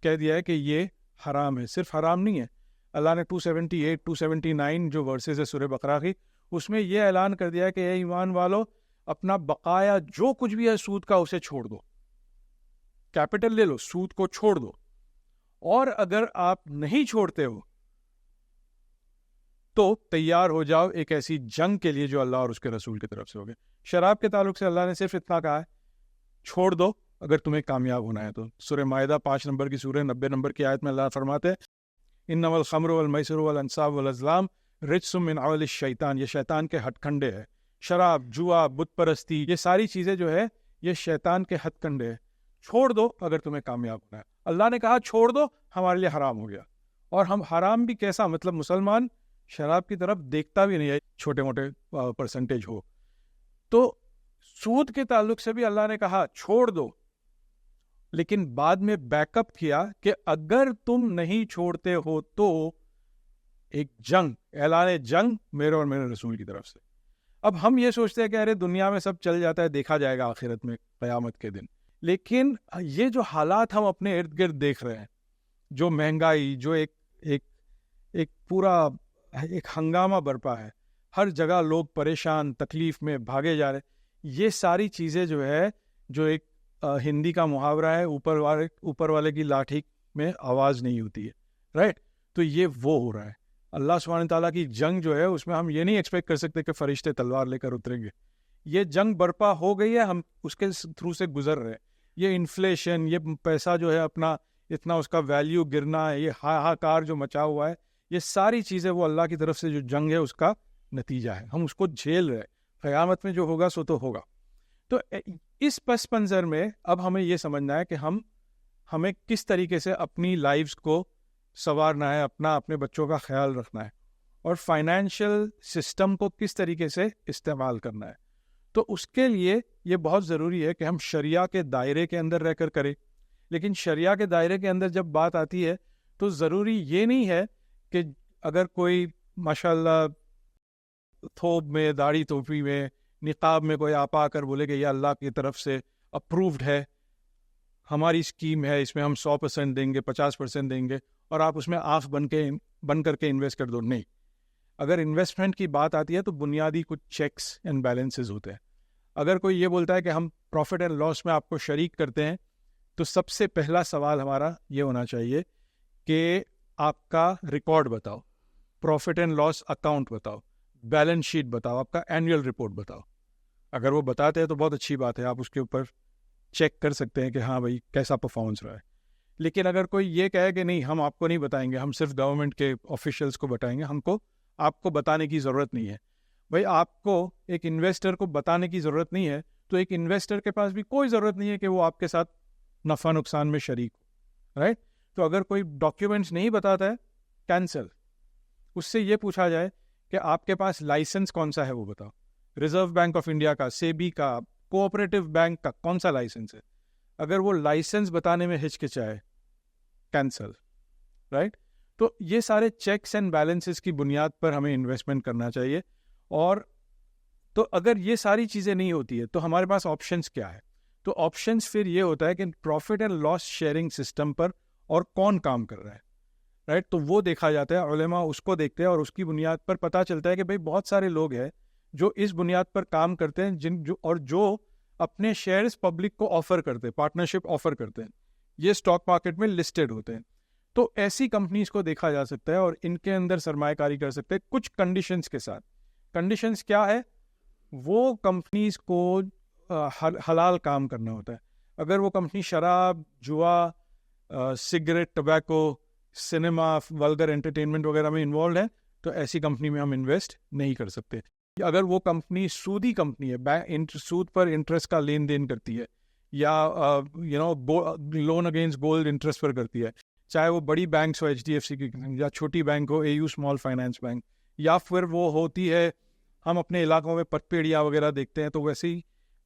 कह दिया है कि ये हराम है। सिर्फ हराम नहीं है, अल्लाह ने 278, 279 जो वर्सेस है सूरह बकरा की, उसमें यह ऐलान कर दिया है कि ए ईमान वालो, अपना बकाया जो कुछ भी है सूद का उसे छोड़ दो, कैपिटल ले लो, सूद को छोड़ दो। और अगर आप नहीं छोड़ते हो तो तैयार हो जाओ एक ऐसी जंग के लिए जो अल्लाह और उसके रसूल की तरफ से होगी। शराब के ताल्लुक से अल्लाह ने सिर्फ इतना कहा है, छोड़ दो अगर तुम्हें कामयाब होना है तो। सूरह माइदा 5 नंबर की सूरह 90 नंबर की आयत में अल्लाह फरमाते हैं, इन्नमल खम्रु वल मैसिरु वल अंसाब वल अज़लाम रिज्सुम मिन अमलिश शैतान, ये शैतान के हथकंडे है। शराब, जुआ, बुत परस्ती, ये सारी चीज़ें जो है ये शैतान के हथकंडे है। छोड़ दो अगर तुम्हें कामयाब होना है। अल्लाह ने कहा छोड़ दो, हमारे लिए हराम हो गया। और हम हराम भी कैसा, मतलब मुसलमान शराब की तरफ देखता भी नहीं है, छोटे मोटे परसेंटेज हो। तो सूद के ताल्लुक से भी अल्लाह ने कहा छोड़ दो, लेकिन बाद में बैकअप किया कि अगर तुम नहीं छोड़ते हो तो एक जंग, ऐलान जंग मेरे और मेरे रसूल की तरफ से। अब हम ये सोचते हैं कि अरे दुनिया में सब चल जाता है, देखा जाएगा आखिरत में, क़यामत के दिन। लेकिन ये जो हालात हम अपने इर्द गिर्द देख रहे हैं, जो महंगाई, जो एक पूरा एक हंगामा बरपा है, हर जगह लोग परेशान, तकलीफ में भागे जा रहे हैं, ये सारी चीज़ें जो है, जो एक हिंदी का मुहावरा है, ऊपर वाले की लाठी में आवाज़ नहीं होती है, राइट? तो ये वो हो रहा है। अल्लाह सुब्हान तआला की जंग जो है, उसमें हम ये नहीं एक्सपेक्ट कर सकते कि फरिश्ते तलवार लेकर उतरेंगे। ये जंग बरपा हो गई है, हम उसके थ्रू से गुजर रहे हैं। ये इन्फ्लेशन, ये पैसा जो है अपना इतना उसका वैल्यू गिरना, ये हाहाकार जो मचा हुआ है, ये सारी चीज़ें वो अल्लाह की तरफ से जो जंग है उसका नतीजा है। हम उसको झेल रहे हैं, क़यामत में जो होगा सो तो होगा। तो इस पस मंज़र में अब हमें ये समझना है कि हमें किस तरीके से अपनी लाइफ्स को संवारना है, अपने बच्चों का ख्याल रखना है, और फाइनेंशियल सिस्टम को किस तरीके से इस्तेमाल करना है। तो उसके लिए ये बहुत ज़रूरी है कि हम शरिया के दायरे के अंदर रहकर करें। लेकिन शरिया के दायरे के अंदर जब बात आती है तो ज़रूरी ये नहीं है कि अगर कोई माशाल्लाह थोब में, दाढ़ी टोपी में, निकाब में कोई आपा आकर बोले कि ये अल्लाह की तरफ से अप्रूव्ड है, हमारी स्कीम है, इसमें हम 100% देंगे, 50% देंगे, और आप उसमें आँख बन करके इन्वेस्ट कर दो। नहीं, अगर इन्वेस्टमेंट की बात आती है तो बुनियादी कुछ चेक्स एंड बैलेंसेस होते हैं। अगर कोई ये बोलता है कि हम प्रॉफिट एंड लॉस में आपको शरीक करते हैं, तो सबसे पहला सवाल हमारा ये होना चाहिए कि आपका रिकॉर्ड बताओ, प्रॉफिट एंड लॉस अकाउंट बताओ, बैलेंस शीट बताओ, आपका एनुअल रिपोर्ट बताओ। अगर वो बताते हैं तो बहुत अच्छी बात है, आप उसके ऊपर चेक कर सकते हैं कि हाँ भाई कैसा परफॉर्मेंस रहा है। लेकिन अगर कोई ये कहे कि नहीं, हम आपको नहीं बताएंगे, हम सिर्फ गवर्नमेंट के ऑफिशियल्स को बताएंगे, आपको बताने की ज़रूरत नहीं है। भाई आपको एक इन्वेस्टर को बताने की ज़रूरत नहीं है, तो एक इन्वेस्टर के पास भी कोई ज़रूरत नहीं है कि वो आपके साथ नफ़ा नुकसान में शरीक हो, राइट? तो अगर कोई डॉक्यूमेंट्स नहीं बताता है, कैंसिल। उससे ये पूछा जाए कि आपके पास लाइसेंस कौन सा है वो बताओ। रिजर्व बैंक ऑफ इंडिया का, सेबी का, कोऑपरेटिव बैंक का कौन सा लाइसेंस है? अगर वो लाइसेंस बताने में हिचकिचाए, कैंसिल, राइट? तो ये सारे चेक्स एंड बैलेंसेस की बुनियाद पर हमें इन्वेस्टमेंट करना चाहिए। और तो अगर ये सारी चीज़ें नहीं होती है तो हमारे पास ऑप्शंस क्या है? तो ऑप्शंस फिर ये होता है कि profit and loss sharing system पर और कौन काम कर रहा है, राइट? तो वो देखा जाता है, उलेमा उसको देखते हैं और उसकी बुनियाद पर पता चलता है कि भाई बहुत सारे लोग हैं जो इस बुनियाद पर काम करते हैं, जो अपने शेयर्स पब्लिक को ऑफर करते हैं, पार्टनरशिप ऑफर करते हैं, ये स्टॉक मार्केट में लिस्टेड होते हैं। तो ऐसी कंपनीज को देखा जा सकता है और इनके अंदर सरमायाकारी कर सकते हैं कुछ कंडीशंस के साथ। कंडीशंस क्या है? वो कंपनीज को हलाल काम करना होता है। अगर वो कंपनी शराब, जुआ, cigarette, tobacco, cinema, vulgar entertainment वगैरह में इन्वॉल्व है तो ऐसी कंपनी में हम इन्वेस्ट नहीं कर सकते। अगर वो कंपनी सूदी कंपनी है, सूद पर इंटरेस्ट का लेन देन करती है, या लोन अगेंस्ट गोल्ड इंटरेस्ट पर करती है, चाहे वो बड़ी बैंक्स हो HDFC की, या छोटी बैंक हो AU स्मॉल फाइनेंस बैंक, या फिर वो होती है, हम अपने इलाकों में पटपेड़िया वगैरह देखते हैं तो वैसे ही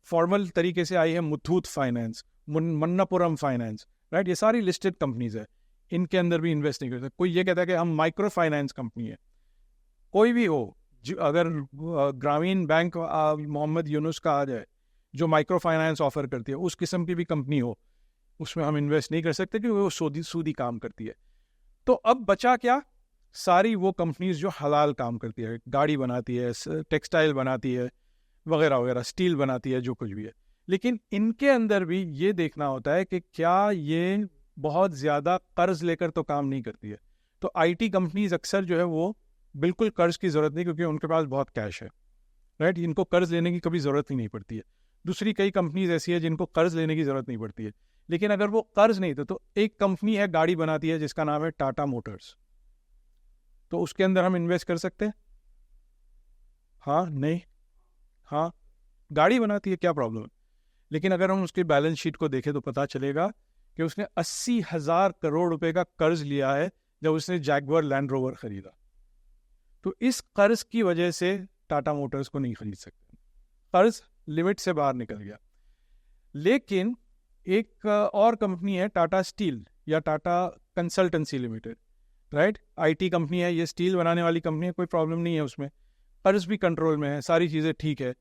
फॉर्मल तरीके से आई है Muthoot finance, Manappuram finance, right? ये सारी लिस्टेड कंपनीज है, इनके अंदर भी इन्वेस्ट नहीं कर सकते। कोई ये कहता है कि हम माइक्रो फाइनेंस कंपनी है, कोई भी हो, अगर ग्रामीण बैंक मोहम्मद यूनुस का आ जाए जो माइक्रो फाइनेंस ऑफर करती है, उस किस्म की भी कंपनी हो, उसमें हम इन्वेस्ट नहीं कर सकते क्योंकि वो सूदी काम करती है। तो अब बचा क्या? सारी वो कंपनीज जो हलाल काम करती है, गाड़ी बनाती है, टेक्सटाइल बनाती है, वगैरह वगैरह, स्टील बनाती है, जो कुछ भी है। लेकिन इनके अंदर भी ये देखना होता है कि क्या ये बहुत ज़्यादा कर्ज लेकर तो काम नहीं करती है। तो IT कंपनीज अक्सर जो है वो बिल्कुल कर्ज की ज़रूरत नहीं, क्योंकि उनके पास बहुत कैश है, राइट? इनको कर्ज लेने की कभी ज़रूरत ही नहीं पड़ती है। दूसरी कई कंपनीज ऐसी है जिनको कर्ज लेने की ज़रूरत नहीं पड़ती है। लेकिन अगर वो कर्ज नहीं तो एक कंपनी है गाड़ी बनाती है जिसका नाम है टाटा मोटर्स, तो उसके अंदर हम इन्वेस्ट कर सकते हैं? हाँ, नहीं, हाँ, गाड़ी बनाती है, क्या प्रॉब्लम है? लेकिन अगर हम उसकी बैलेंस शीट को देखें तो पता चलेगा कि उसने 80,000 करोड़ रुपए का कर्ज लिया है जब उसने जैगुआर लैंड रोवर खरीदा। तो इस कर्ज की वजह से टाटा मोटर्स को नहीं खरीद सकते, कर्ज लिमिट से बाहर निकल गया। लेकिन एक और कंपनी है टाटा स्टील या Tata consultancy limited, right? IT company है, ये स्टील बनाने वाली कंपनी है, कोई प्रॉब्लम नहीं है उसमें, कर्ज भी कंट्रोल में है, सारी चीज़ें ठीक है,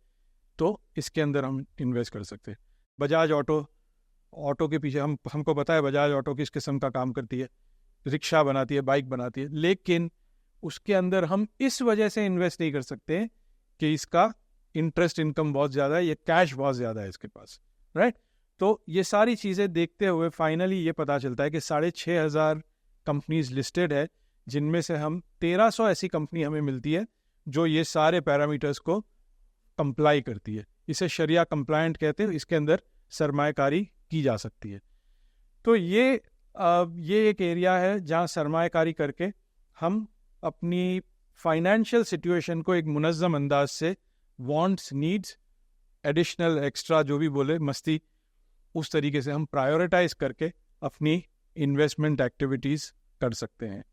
तो इसके अंदर हम इन्वेस्ट कर सकते हैं। बजाज ऑटो के पीछे हमको पता है बजाज ऑटो किस किस्म का काम करती है, रिक्शा बनाती है, बाइक बनाती है, लेकिन उसके अंदर हम इस वजह से इन्वेस्ट नहीं कर सकते कि इसका इंटरेस्ट इनकम बहुत ज़्यादा है, ये कैश बहुत ज़्यादा है इसके पास, राइट? तो ये सारी चीज़ें देखते हुए फाइनली ये पता चलता है कि 6,500 कंपनीज लिस्टेड है, जिनमें से हम 1300 ऐसी कंपनी हमें मिलती है जो ये सारे पैरामीटर्स को कंप्लाई करती है। इसे शरिया कंप्लायंट कहते हैं, इसके अंदर सरमायाकारी की जा सकती है। तो ये एक एरिया है जहाँ सरमायाकारी करके हम अपनी फाइनेंशियल सिचुएशन को एक मुनज़्ज़म अंदाज से वांट्स, नीड्स, एडिशनल, एक्स्ट्रा, जो भी बोले मस्ती, उस तरीके से हम प्रायोरिटाइज करके अपनी इन्वेस्टमेंट एक्टिविटीज़ कर सकते हैं।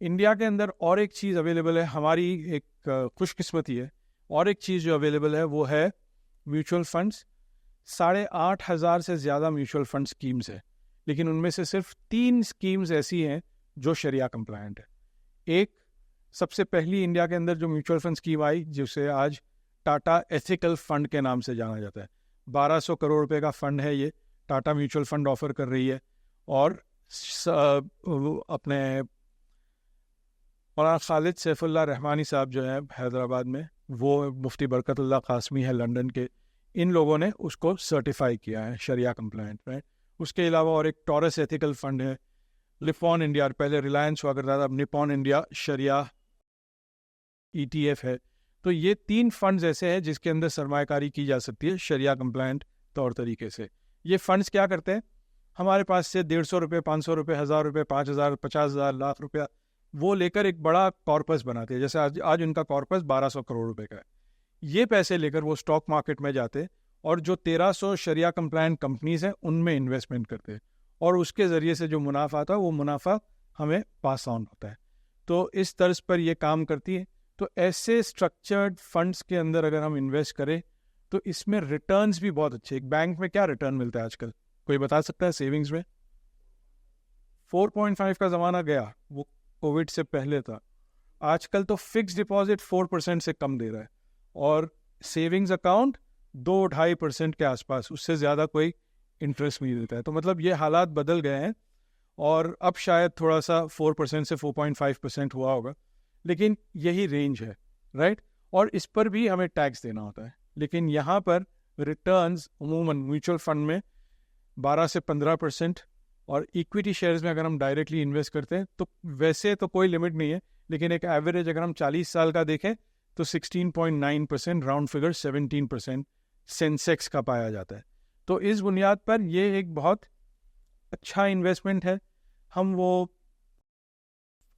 इंडिया के अंदर और एक चीज़ अवेलेबल है, हमारी एक खुशकिस्मती है, और एक चीज़ जो अवेलेबल है वो है म्यूचुअल फंड्स। 8,500 से ज़्यादा म्यूचुअल फंड स्कीम्स है, लेकिन उनमें से सिर्फ 3 स्कीम्स ऐसी हैं जो शरिया कंप्लायंट है। एक सबसे पहली इंडिया के अंदर जो म्यूचुअल फंड स्कीम आई, जिसे आज टाटा एथिकल फंड के नाम से जाना जाता है, 1200 करोड़ रुपए का फंड है ये, टाटा म्यूचुअल फंड ऑफर कर रही है। और अपने मौलाना खालिद सैफुल्लाह रहमानी साहब जो है हैदराबाद में, वो मुफ्ती बरकतुल्लाह कासमी है लंदन के, इन लोगों ने उसको सर्टिफाई किया है शरिया कंप्लायंट, राइट? उसके अलावा और एक टॉरस एथिकल फंड है, निपॉन इंडिया, पहले रिलायंस हुआ करता था, अब निपॉन इंडिया शरिया ETF है। तो ये 3 फंड्स ऐसे हैं जिसके अंदर सरमायाकारी की जा सकती है शरिया कंप्लायंट तौर तरीके से। ये फंड्स क्या करते हैं? हमारे पास से 150 रुपये, 500 रुपये, 1000 रुपये, 5000, 50,000, लाख रुपया वो लेकर एक बड़ा कॉर्पस बनाते हैं। जैसे आज उनका कॉर्पस 1200 करोड़ रुपए का है। ये पैसे लेकर वो स्टॉक मार्केट में जाते और जो 1300 शरिया कंप्लायंट कंपनीज हैं उनमें इन्वेस्टमेंट करते हैं, और उसके ज़रिए से जो मुनाफा आता है वो मुनाफा हमें पास ऑन होता है। तो इस तर्ज पर ये काम करती है। तो ऐसे स्ट्रक्चर्ड फंड्स के अंदर अगर हम इन्वेस्ट करें तो इसमें रिटर्न्स भी बहुत अच्छे। एक बैंक में क्या रिटर्न मिलता है आजकल, कोई बता सकता है? सेविंग्स में 4.5 का ज़माना गया, वो कोविड से पहले था, आजकल तो फिक्स डिपॉजिट 4% से कम दे रहा है और सेविंग्स अकाउंट 2-2.5% के आसपास, उससे ज़्यादा कोई इंटरेस्ट नहीं देता है। तो मतलब ये हालात बदल गए हैं और अब शायद थोड़ा सा 4% से 4.5% हुआ होगा, लेकिन यही रेंज है, राइट। और इस पर भी हमें टैक्स देना होता है, लेकिन यहाँ पर रिटर्न्स अमूमन म्यूचुअल फंड में 12 से 15%, और इक्विटी शेयर्स में अगर हम डायरेक्टली इन्वेस्ट करते हैं तो वैसे तो कोई लिमिट नहीं है, लेकिन एक एवरेज अगर हम 40 साल का देखें तो 16.9%, राउंड फिगर 17% सेंसेक्स का पाया जाता है। तो इस बुनियाद पर ये एक बहुत अच्छा इन्वेस्टमेंट है। हम वो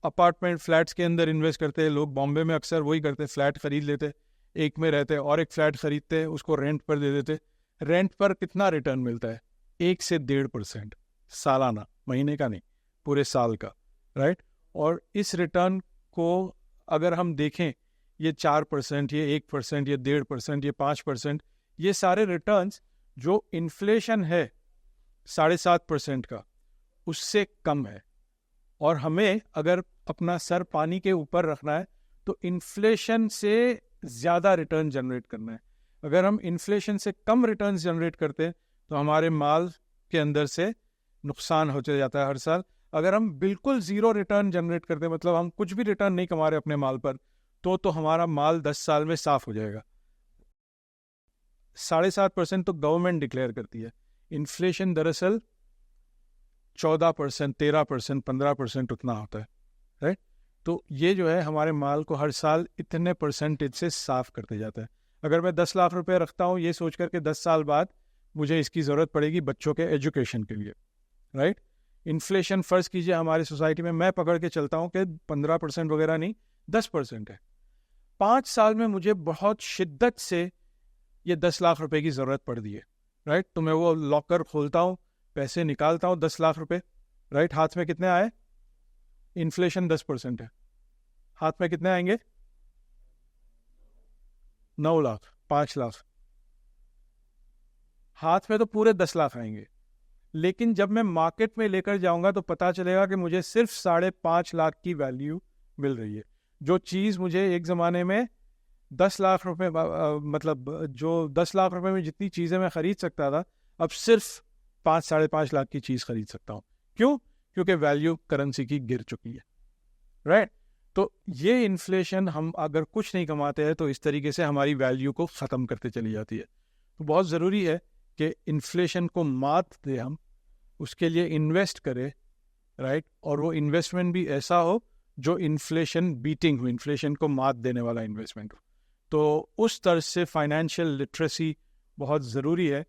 अपार्टमेंट फ्लैट्स के अंदर इन्वेस्ट करते हैं, लोग बॉम्बे में अक्सर वही करते हैं, फ्लैट खरीद लेते, एक में रहते और एक फ्लैट खरीदते, उसको रेंट पर दे देते। रेंट पर कितना रिटर्न मिलता है? 1 से 1.5% सालाना, महीने का नहीं, पूरे साल का, राइट। और इस रिटर्न को अगर हम देखें, ये 4%, ये 1%, ये 1.5%, ये 5%, ये सारे रिटर्न्स जो इन्फ्लेशन है 7.5% का, उससे कम है। और हमें अगर अपना सर पानी के ऊपर रखना है तो इन्फ्लेशन से ज़्यादा रिटर्न जनरेट करना है। अगर हम इन्फ्लेशन से कम रिटर्न जनरेट करते हैं तो हमारे माल के अंदर से नुकसान होते जाता है हर साल। अगर हम बिल्कुल ज़ीरो रिटर्न जनरेट करते हैं, मतलब हम कुछ भी रिटर्न नहीं कमा रहे अपने माल पर, तो हमारा माल 10 साल में साफ हो जाएगा। 7.5% तो गवर्नमेंट डिक्लेयर करती है। इन्फ्लेशन दरअसल 14%, 13%, 15% उतना होता है, राइट। तो ये जो है हमारे माल को हर साल इतने परसेंटेज से साफ करते जाता है। अगर मैं 10 लाख रुपए रखता हूँ ये सोच करके 10 साल बाद मुझे इसकी ज़रूरत पड़ेगी बच्चों के एजुकेशन के लिए, राइट। इन्फ्लेशन फ़र्ज़ कीजिए हमारी सोसाइटी में, मैं पकड़ के चलता हूँ कि 15% वगैरह नहीं, 10% है। 5 साल में मुझे बहुत शिद्दत से ये 10 लाख रुपए की ज़रूरत पड़ दी है, राइट। तो मैं वो लॉकर खोलता हूँ, पैसे निकालता हूँ, 10 लाख रुपए, राइट। हाथ में कितने आए? इन्फ्लेशन 10% है, हाथ में कितने आएंगे? 9 लाख, 5 लाख, हाथ में तो पूरे 10 लाख आएंगे। लेकिन जब मैं मार्केट में लेकर जाऊंगा तो पता चलेगा कि मुझे सिर्फ 5.5 लाख की वैल्यू मिल रही है। जो चीज़ मुझे एक ज़माने में 10 लाख रुपए, मतलब जो 10 लाख रुपए में जितनी चीज़ें मैं ख़रीद सकता था, अब सिर्फ 5-5.5 लाख की चीज़ खरीद सकता हूँ। क्यों? क्योंकि वैल्यू करेंसी की गिर चुकी है, राइट। तो ये इन्फ्लेशन, हम अगर कुछ नहीं कमाते हैं तो इस तरीके से हमारी वैल्यू को ख़त्म करते चली जाती है। तो बहुत ज़रूरी है कि इन्फ्लेशन को मात दे, हम उसके लिए इन्वेस्ट करें, राइट। और वो इन्वेस्टमेंट भी ऐसा हो जो इन्फ्लेशन बीटिंग हो, इन्फ्लेशन को मात देने वाला इन्वेस्टमेंट हो। तो उस तरह से फाइनेंशियल लिटरेसी बहुत ज़रूरी है।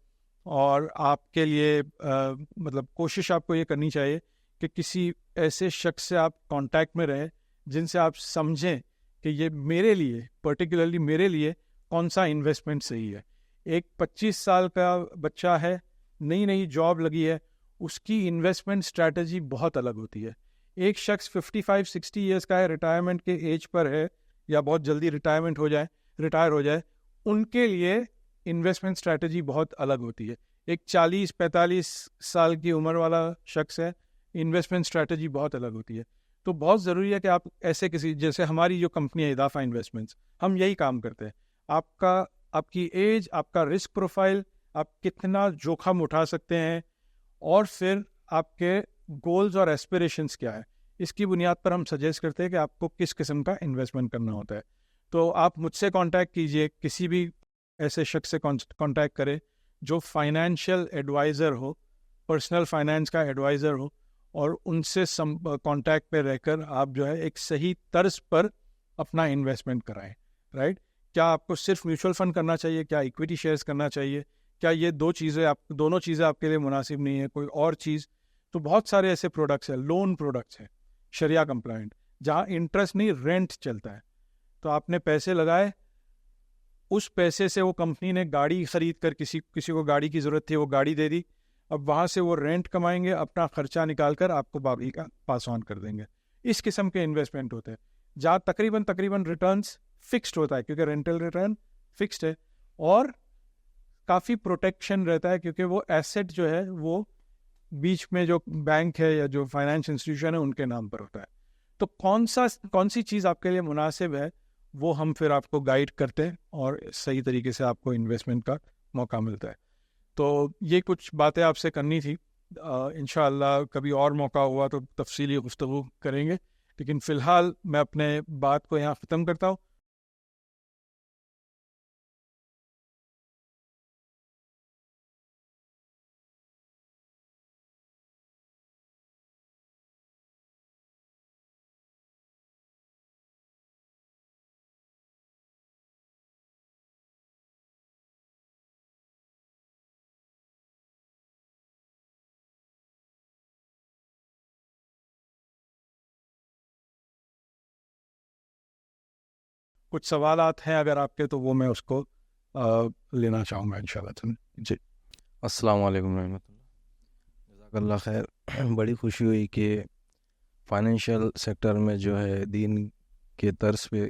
और आपके लिए मतलब कोशिश आपको ये करनी चाहिए कि किसी ऐसे शख्स से आप कांटेक्ट में रहें जिनसे आप समझें कि ये मेरे लिए, पर्टिकुलरली मेरे लिए कौन सा इन्वेस्टमेंट सही है। एक 25 साल का बच्चा है, नई नई जॉब लगी है, उसकी इन्वेस्टमेंट स्ट्रैटेजी बहुत अलग होती है। एक शख्स 55-60 ईयर्स का है, रिटायरमेंट के एज पर है, या बहुत जल्दी रिटायर हो जाए, उनके लिए इन्वेस्टमेंट स्ट्रैटेजी बहुत अलग होती है। एक 40-45 साल की उम्र वाला शख्स है, इन्वेस्टमेंट स्ट्रैटेजी बहुत अलग होती है। तो बहुत ज़रूरी है कि आप ऐसे किसी, जैसे हमारी जो कंपनी है इदाफा इन्वेस्टमेंट्स, हम यही काम करते हैं। आपकी एज, आपका रिस्क प्रोफाइल, आप कितना जोखिम उठा सकते हैं, और फिर आपके गोल्स और एस्पिरेशंस क्या है, इसकी बुनियाद पर हम सजेस्ट करते हैं कि आपको किस किस्म का इन्वेस्टमेंट करना होता है। तो आप मुझसे कांटेक्ट कीजिए, किसी भी ऐसे शख्स से कांटेक्ट करें जो फाइनेंशियल एडवाइज़र हो, पर्सनल फाइनेंस का एडवाइज़र हो, और उनसे कांटेक्ट पे रहकर आप जो है एक सही तर्ज पर अपना इन्वेस्टमेंट कराएं, राइट। क्या आपको सिर्फ म्यूचुअल फंड करना चाहिए? क्या इक्विटी शेयर्स करना चाहिए? क्या ये दोनों चीज़ें आपके लिए मुनासिब नहीं है? कोई और चीज़? तो बहुत सारे ऐसे प्रोडक्ट्स हैं, लोन प्रोडक्ट्स हैं शरिया कंप्लाइंट, जहाँ इंटरेस्ट नहीं, रेंट चलता है। तो आपने पैसे लगाए, उस पैसे से वो कंपनी ने गाड़ी खरीद कर, किसी को गाड़ी की ज़रूरत थी, वो गाड़ी दे दी, अब वहाँ से वो रेंट कमाएंगे, अपना खर्चा निकाल कर आपको बाकी का पास ऑन कर देंगे। इस किस्म के इन्वेस्टमेंट होते हैं जहाँ तकरीबन रिटर्न्स फिक्स्ड होता है, क्योंकि रेंटल रिटर्न फिक्स्ड है, और काफ़ी प्रोटेक्शन रहता है, क्योंकि वो एसेट जो है वो बीच में जो बैंक है या जो फाइनेंस इंस्टीट्यूशन है उनके नाम पर होता है। तो कौन सी चीज़ आपके लिए मुनासिब है, वो हम फिर आपको गाइड करते हैं और सही तरीके से आपको इन्वेस्टमेंट का मौका मिलता है। तो ये कुछ बातें आपसे करनी थी। इंशाअल्लाह कभी और मौका हुआ तो तफसीली गुफ्तगू करेंगे, लेकिन फ़िलहाल मैं अपने बात को यहाँ ख़त्म करता हूँ। कुछ सवालात हैं अगर आपके, तो वो मैं उसको लेना चाहूँगा इंशाल्लाह। जी। अस्सलाम वालेकुम रहमतुल्लाह। जज़ाकल्लाह खैर। बड़ी खुशी हुई कि फाइनेंशियल सेक्टर में जो है दीन के तर्ज पे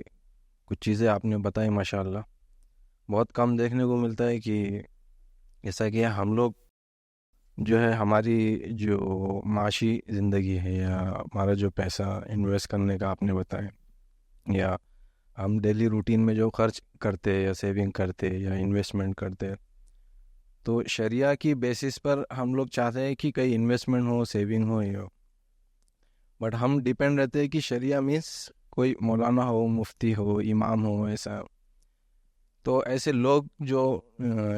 कुछ चीज़ें आपने बताई, माशाअल्लाह। बहुत कम देखने को मिलता है कि जैसा कि हम लोग जो है हमारी जो माशी ज़िंदगी है या हमारा जो पैसा इन्वेस्ट करने का आपने बताया, या हम डेली रूटीन में जो खर्च करते हैं या सेविंग करते हैं या इन्वेस्टमेंट करते हैं, तो शरिया की बेसिस पर हम लोग चाहते हैं कि कहीं इन्वेस्टमेंट हो, सेविंग हो, ये हो। बट हम डिपेंड रहते हैं कि शरिया मीन्स कोई मौलाना हो, मुफ्ती हो, इमाम हो, ऐसा। तो ऐसे लोग जो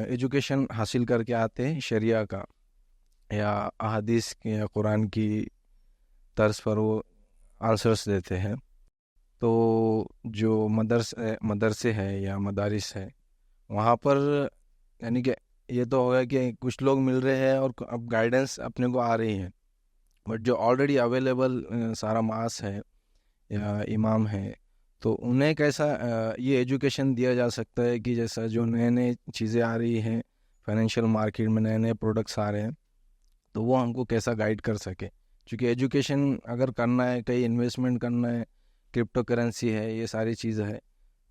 एजुकेशन हासिल करके आते हैं शरिया का या अहादीस या कुरान की तर्ज पर, वो आंसर्स देते हैं। तो जो मदरसे है या मदारिस है, वहाँ पर यानी कि ये तो होगा कि कुछ लोग मिल रहे हैं और अब गाइडेंस अपने को आ रही है, बट जो ऑलरेडी अवेलेबल सारा मास है या इमाम है, तो उन्हें कैसा ये एजुकेशन दिया जा सकता है कि जैसा जो नए नए चीज़ें आ रही हैं, फाइनेंशियल मार्केट में नए नए प्रोडक्ट्स आ रहे हैं, तो वो हमको कैसा गाइड कर सके। क्योंकि एजुकेशन अगर करना है, कहीं इन्वेस्टमेंट करना है, क्रिप्टो करेंसी है, ये सारी चीज़ है,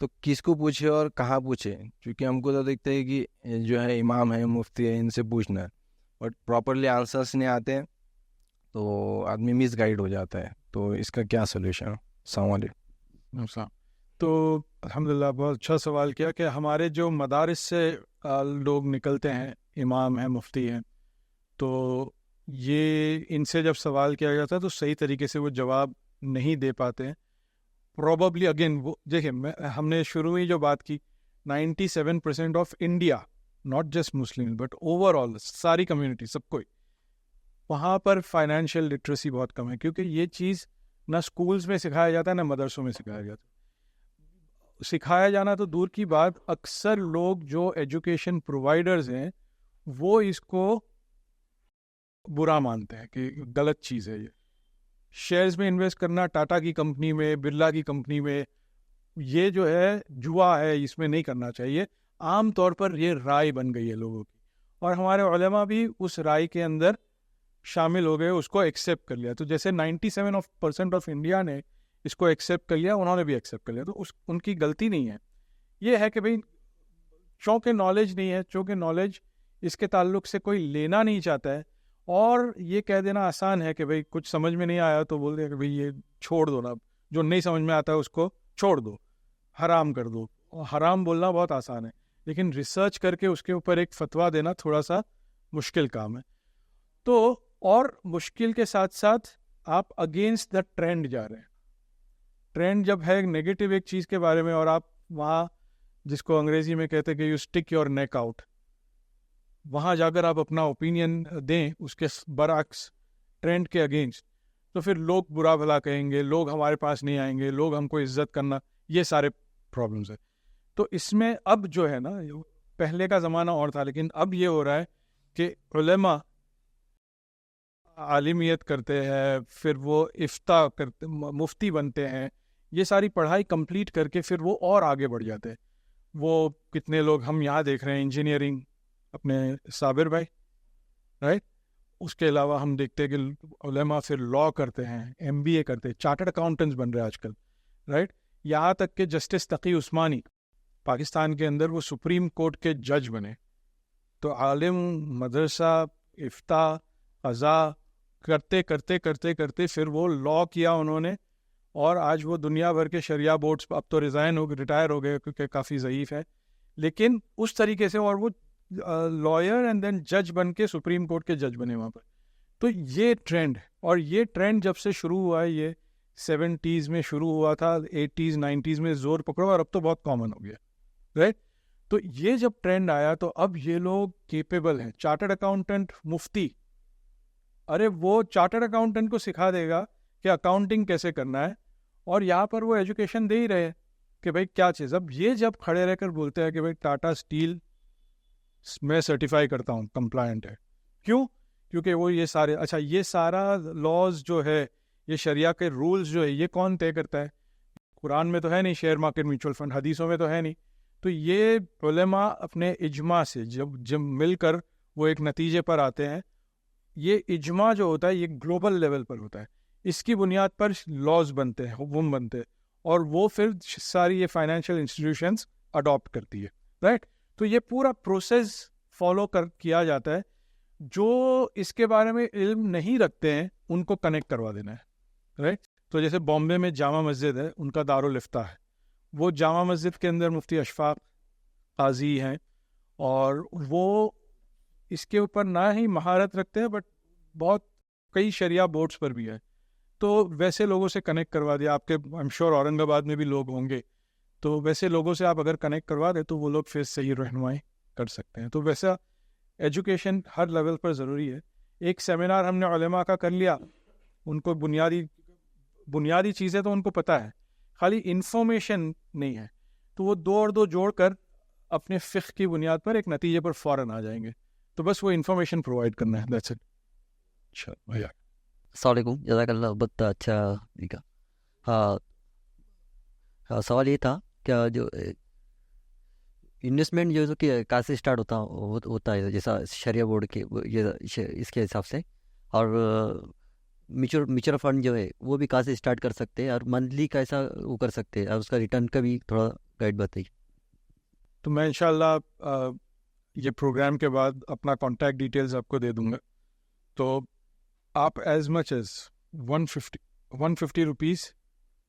तो किसको पूछे और कहाँ पूछे। क्योंकि हमको तो दिखते है कि जो है इमाम है, मुफ्ती है, इनसे पूछना है, बट प्रॉपरली आंसर्स नहीं आते हैं, तो आदमी मिस गाइड हो जाता है। तो इसका क्या सोल्यूशन है? अस्सलाम वालेकुम। अच्छा, तो अल्हम्दुलिल्लाह बहुत अच्छा सवाल किया कि हमारे जो मदारिस से लोग निकलते हैं, इमाम हैं, मुफ्ती हैं, तो ये इनसे जब सवाल किया जाता है तो सही तरीके से वो जवाब नहीं दे पाते हैं। प्रोबेबली अगेन वो देखिए, हमने शुरू में ही जो बात की, 97% of India, not just Muslim but overall सारी कम्युनिटी, सब कोई, वहाँ पर फाइनेंशियल लिटरेसी बहुत कम है, क्योंकि ये चीज़ ना स्कूल्स में सिखाया जाता है ना मदरसों में सिखाया जाता है। सिखाया जाना तो दूर की बात, अक्सर लोग जो एजुकेशन प्रोवाइडर्स हैं वो इसको बुरा मानते हैं कि गलत चीज़ है ये। शेयर्स में इन्वेस्ट करना, टाटा की कंपनी में, बिरला की कंपनी में, ये जो है जुआ है, इसमें नहीं करना चाहिए। आम तौर पर ये राय बन गई है लोगों की, और हमारे उलेमा भी उस राय के अंदर शामिल हो गए, उसको एक्सेप्ट कर लिया। तो जैसे 97% ऑफ इंडिया ने इसको एक्सेप्ट कर लिया, उन्होंने भी एक्सेप्ट कर लिया, तो उनकी गलती नहीं है। ये है कि भाई चूँकि नॉलेज नहीं है, चूँकि नॉलेज इसके ताल्लुक से कोई लेना नहीं चाहता है, और ये कह देना आसान है कि भाई कुछ समझ में नहीं आया तो बोल दिया कि भाई ये छोड़ दो ना, जो नहीं समझ में आता है उसको छोड़ दो, हराम कर दो। और हराम बोलना बहुत आसान है, लेकिन रिसर्च करके उसके ऊपर एक फतवा देना थोड़ा सा मुश्किल काम है। तो और मुश्किल के साथ साथ आप अगेंस्ट द ट्रेंड जा रहे हैं। ट्रेंड जब है नेगेटिव एक चीज़ के बारे में, और आप वहाँ, जिसको अंग्रेजी में कहते हैं कि you stick your neck out, वहाँ जाकर आप अपना ओपिनियन दें उसके बरअक्स, ट्रेंड के अगेंस्ट, तो फिर लोग बुरा भला कहेंगे, लोग हमारे पास नहीं आएंगे, लोग हमको इज्जत करना, ये सारे प्रॉब्लम्स है। तो इसमें अब जो है ना, पहले का ज़माना और था, लेकिन अब ये हो रहा है कि उलेमा आलिमियत करते हैं, फिर वो इफ्ता करते, मुफ्ती बनते हैं, ये सारी पढ़ाई कंप्लीट करके फिर वो और आगे बढ़ जाते हैं। वो कितने लोग हम यहाँ देख रहे हैं, इंजीनियरिंग, अपने साबिर भाई, राइट, उसके अलावा हम देखते हैं कि उलेमा फिर लॉ करते हैं, एमबीए करते हैं, चार्टर्ड अकाउंटेंट्स बन रहे हैं आजकल, राइट। यहाँ तक कि जस्टिस तकी उस्मानी पाकिस्तान के अंदर वो सुप्रीम कोर्ट के जज बने। तो आलिम, मदरसा, इफ्ता, क़ज़ा करते करते करते करते फिर वो लॉ किया उन्होंने, और आज वो दुनिया भर के शरिया बोर्ड्स, अब तो रिटायर हो गए क्योंकि काफ़ी ज़ईफ़ है, लेकिन उस तरीके से, और वो लॉयर एंड देन जज बन के सुप्रीम कोर्ट के जज बने वहाँ पर। तो ये ट्रेंड, और ये ट्रेंड जब से शुरू हुआ है, ये 70s में शुरू हुआ था, 80s 90s में ज़ोर पकड़ा, और अब तो बहुत कॉमन हो गया, राइट। तो ये जब ट्रेंड आया तो अब ये लोग केपेबल हैं। चार्टर्ड अकाउंटेंट, मुफ्ती, अरे वो चार्टर्ड अकाउंटेंट को सिखा देगा कि अकाउंटिंग कैसे करना है, और यहाँ पर वो एजुकेशन दे ही रहे हैं कि भाई क्या चीज़। अब ये जब खड़े रहकर बोलते हैं कि भाई टाटा स्टील मैं सर्टिफाई करता हूँ कंप्लायंट है, क्यों? क्योंकि वो ये सारे, अच्छा ये सारा लॉज जो है, ये शरिया के रूल्स जो है, ये कौन तय करता है? कुरान में तो है नहीं शेयर मार्केट म्यूचुअल फंड, हदीसों में तो है नहीं। तो ये उलेमा अपने इजमा से जब जब मिलकर वो एक नतीजे पर आते हैं, ये इजमा जो होता है ये ग्लोबल लेवल पर होता है, इसकी बुनियाद पर लॉज बनते हैं, हुक्म बनते हैं, और वो फिर सारी ये फाइनेंशियल इंस्टीट्यूशंस अडॉप्ट करती है, राइट। तो ये पूरा प्रोसेस फॉलो किया जाता है। जो इसके बारे में इल्म नहीं रखते हैं उनको कनेक्ट करवा देना है, राइट। तो जैसे बॉम्बे में जामा मस्जिद है, उनका दारुल इफ्ता है, वो जामा मस्जिद के अंदर मुफ्ती अशफाक काजी हैं, और वो इसके ऊपर ना ही महारत रखते हैं, बट बहुत कई शरिया बोर्ड्स पर भी है। तो वैसे लोगों से कनेक्ट करवा दिया, आपके आई एम श्योर औरंगाबाद में भी लोग होंगे, तो वैसे लोगों से आप अगर कनेक्ट करवा दें तो वो लोग फिर सही रहनुमाई कर सकते हैं। तो वैसा एजुकेशन हर लेवल पर ज़रूरी है। एक सेमिनार हमने उलेमा का कर लिया, उनको बुनियादी चीज़ें तो उनको पता है, खाली इन्फॉर्मेशन नहीं है, तो वो दो और दो जोड़कर अपने फ़िक़्ह की बुनियाद पर एक नतीजे पर फ़ौरन आ जाएंगे। तो बस वो इन्फॉर्मेशन प्रोवाइड करना है, दैट्स इट। अच्छा भैया, अस्सलाम वालेकुम, जज़ाकल्लाह, बहुत अच्छा दिखा। हाँ, हाँ, सवाल ये था, क्या जो इन्वेस्टमेंट जो कि कहाँ से स्टार्ट होता है, जैसा शरिया बोर्ड के इसके हिसाब से, और म्यूचुअल फंड जो है वो भी कहाँ से स्टार्ट कर सकते हैं, और मंथली कैसा वो कर सकते हैं, और उसका रिटर्न का भी थोड़ा गाइड बताइए। तो मैं इंशाल्लाह ये प्रोग्राम के बाद अपना कॉन्टैक्ट डिटेल्स आपको दे दूंगा। तो आप as much as 150 rupees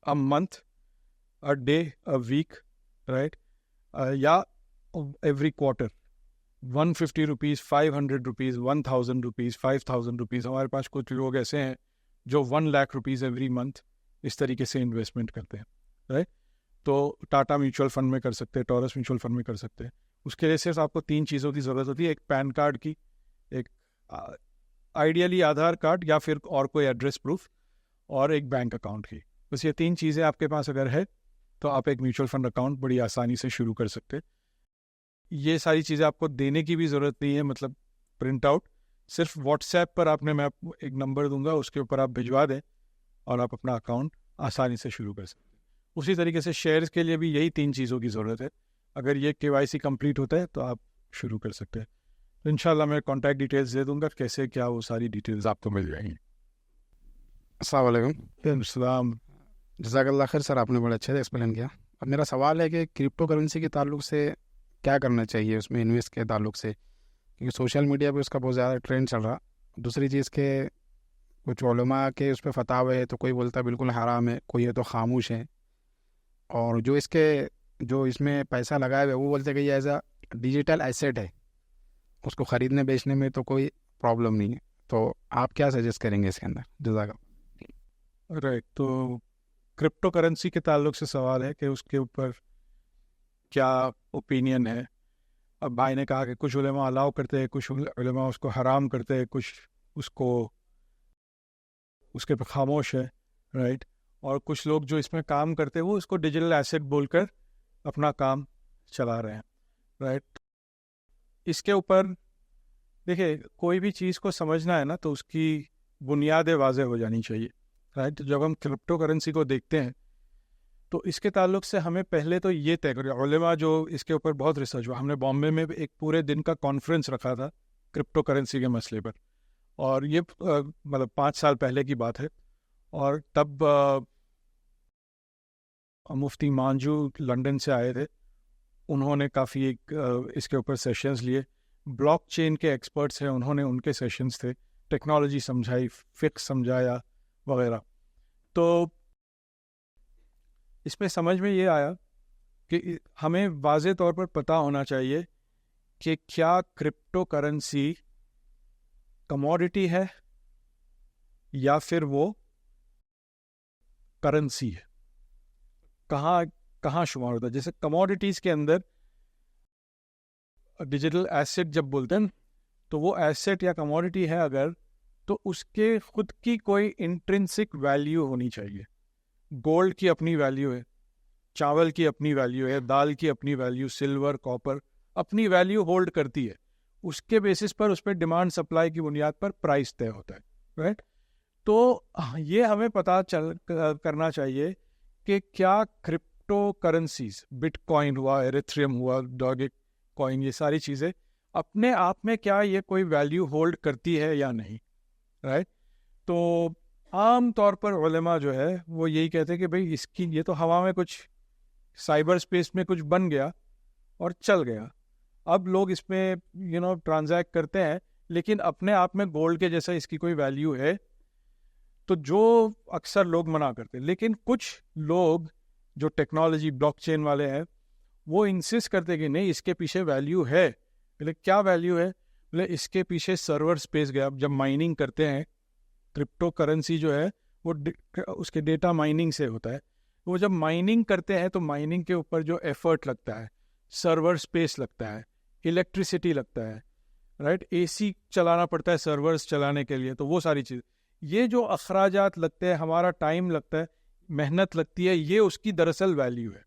a month, a day, a week, right, या every quarter, 150 rupees, 500 rupees, 1000 rupees, 5000 rupees. हमारे पास कुछ लोग ऐसे हैं जो 1 लाख रुपीज़ एवरी मंथ इस तरीके से इन्वेस्टमेंट करते हैं, राइट। तो टाटा म्यूचुअल फंड में कर सकते हैं, टॉरस म्यूचुअल फंड में कर सकते हैं। उसके लिए सिर्फ आपको 3 चीज़ों की ज़रूरत होती है, एक पैन कार्ड की, एक आइडियली आधार कार्ड या फिर और कोई एड्रेस प्रूफ, और एक बैंक अकाउंट की। बस ये 3 चीज़ें आपके पास अगर है तो आप एक म्यूचुअल फंड अकाउंट बड़ी आसानी से शुरू कर सकते हैं। ये सारी चीज़ें आपको देने की भी ज़रूरत नहीं है, मतलब प्रिंट आउट, सिर्फ व्हाट्सएप पर मैं आपको एक नंबर दूंगा, उसके ऊपर आप भिजवा दें और आप अपना अकाउंट आसानी से शुरू कर सकते हैं। उसी तरीके से शेयर्स के लिए भी यही 3 चीज़ों की ज़रूरत है। अगर ये KYC कंप्लीट होता है तो आप शुरू कर सकते हैं। तो इंशाल्लाह मैं कॉन्टैक्ट डिटेल्स दे दूंगा, कैसे क्या वो सारी डिटेल्स आपको मिल जाएंगी। अस्सलाम वालेकुम। सलाम। जज़ाकल्लाह खैर सर, आपने बड़ा अच्छे से एक्सप्लेन किया। अब मेरा सवाल है कि क्रिप्टो करेंसी के ताल्लुक से क्या करना चाहिए, उसमें इन्वेस्ट के ताल्लुक से, क्योंकि सोशल मीडिया पे उसका बहुत ज़्यादा ट्रेंड चल रहा। दूसरी चीज़ के कुछ उलमा के उस पर फतावे है, तो कोई बोलता है बिल्कुल हराम है, कोई है तो खामोश है, और जो इसमें पैसा लगाए हुए वो बोलते हैं कि ये एज अ डिजिटल एसेट है, उसको ख़रीदने बेचने में तो कोई प्रॉब्लम नहीं है। तो आप क्या सजेस्ट करेंगे इसके अंदर? जज़ाकल्लाह। राइट, तो क्रिप्टो करेंसी के ताल्लुक से सवाल है कि उसके ऊपर क्या ओपिनियन है। अब भाई ने कहा कि कुछ उलेमा अलाउ करते हैं, कुछ उलेमा उसको हराम करते हैं, कुछ उसको उसके पर खामोश है, राइट। और कुछ लोग जो इसमें काम करते हैं वो इसको डिजिटल एसेट बोलकर अपना काम चला रहे हैं, राइट। इसके ऊपर देखिए, कोई भी चीज़ को समझना है ना तो उसकी बुनियादें वाज़ेह हो जानी चाहिए, राइट। तो जब हम क्रिप्टो करेंसी को देखते हैं तो इसके ताल्लुक से हमें पहले तो ये तय करें, उलेमा जो इसके ऊपर बहुत रिसर्च हुआ, हमने बॉम्बे में एक पूरे दिन का कॉन्फ्रेंस रखा था क्रिप्टो करेंसी के मसले पर, और ये मतलब 5 साल पहले की बात है। और तब मुफ्ती मांजू लंदन से आए थे, उन्होंने काफ़ी इसके ऊपर सेशंस लिए। ब्लॉकचेन के एक्सपर्ट्स हैं, उन्होंने उनके सेशंस थे, टेक्नोलॉजी समझाई, फिक्स समझाया वगैरह। तो इसमें समझ में ये आया कि हमें वाज़े तौर पर पता होना चाहिए कि क्या क्रिप्टो करेंसी कमोडिटी है या फिर वो करेंसी है, कहाँ कहाँ शुमार होता है। जैसे कमोडिटीज़ के अंदर डिजिटल एसेट जब बोलते हैं तो वो एसेट या कमोडिटी है अगर, तो उसके खुद की कोई इंट्रिंसिक वैल्यू होनी चाहिए। गोल्ड की अपनी वैल्यू है, चावल की अपनी वैल्यू है, दाल की अपनी वैल्यू, सिल्वर कॉपर अपनी वैल्यू होल्ड करती है। उसके बेसिस पर उस पर डिमांड सप्लाई की बुनियाद पर प्राइस तय होता है, राइट। तो ये हमें पता करना चाहिए कि क्या क्रिप्टो करेंसीज, बिटकॉइन हुआ, एरिथ्रियम हुआ, डॉगे कॉइन, ये सारी चीज़ें अपने आप में क्या ये कोई वैल्यू होल्ड करती है या नहीं, राइट। तो आम तौर पर उलेमा जो है वो यही कहते हैं कि भाई इसकी ये तो हवा में कुछ साइबर स्पेस में कुछ बन गया और चल गया, अब लोग इसमें ट्रांजैक्ट करते हैं, लेकिन अपने आप में गोल्ड के जैसा इसकी कोई वैल्यू है, तो जो अक्सर लोग मना करते हैं। लेकिन कुछ लोग जो टेक्नोलॉजी ब्लॉकचेन वाले हैं वो इंसिस्ट करते हैं कि नहीं, इसके पीछे वैल्यू है। बोले क्या वैल्यू है? बोले इसके पीछे सर्वर स्पेस गया। जब माइनिंग करते हैं, क्रिप्टो करेंसी जो है वो उसके डेटा माइनिंग से होता है। वो जब माइनिंग करते हैं तो माइनिंग के ऊपर जो एफर्ट लगता है, सर्वर स्पेस लगता है, इलेक्ट्रिसिटी लगता है, राइट, एसी चलाना पड़ता है सर्वर्स चलाने के लिए, तो वो सारी चीज़, ये जो अखराजात लगते हैं, हमारा टाइम लगता है, मेहनत लगती है, ये उसकी दरअसल वैल्यू है।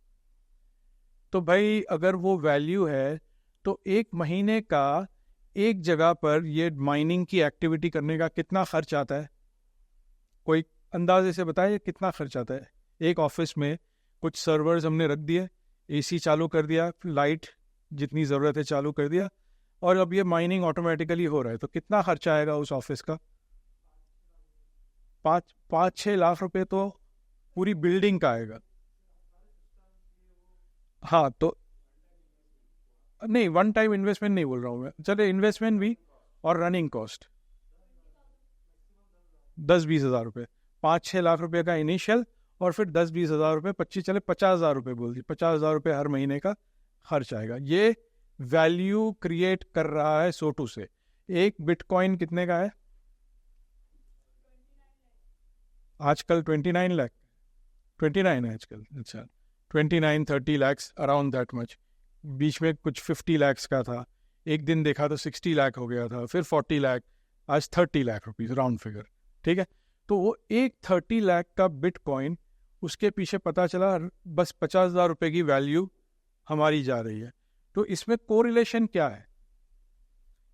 तो भाई अगर वो वैल्यू है तो एक महीने का एक जगह पर ये माइनिंग की एक्टिविटी करने का कितना खर्च आता है? कोई अंदाजे से बताए कितना खर्च आता है? एक ऑफिस में कुछ सर्वर्स हमने रख दिए, एसी चालू कर दिया, लाइट जितनी ज़रूरत है चालू कर दिया, और अब ये माइनिंग ऑटोमेटिकली हो रहा है, तो कितना खर्चा आएगा उस ऑफिस का? 5-6 लाख रुपए तो पूरी बिल्डिंग का आएगा। हाँ, तो नहीं, वन टाइम इन्वेस्टमेंट नहीं बोल रहा हूँ मैं, चले इन्वेस्टमेंट भी और रनिंग कॉस्ट 10-20 हज़ार रुपये, 5-6 लाख रुपए का इनिशियल, और फिर 10-20 हज़ार रुपये, 25 चले 50 हज़ार रुपये बोल दी, 50 हज़ार रुपये हर महीने का खर्च आएगा। ये वैल्यू क्रिएट कर रहा है सोटू से। एक बिटकॉइन कितने का है आजकल? 29 लाख, 29 है आजकल। अच्छा, 29-30 लैक्स, अराउंड दैट मच। बीच में कुछ 50 लैक्स का था, एक दिन देखा तो 60 लाख हो गया था, फिर 40 लाख, आज 30 लाख रुपीज़, राउंड फिगर, ठीक है। तो वो एक 30 लाख का बिटकॉइन, उसके पीछे पता चला बस 50 हज़ार रुपये की वैल्यू हमारी जा रही है। तो इसमें कोरिलेशन क्या है?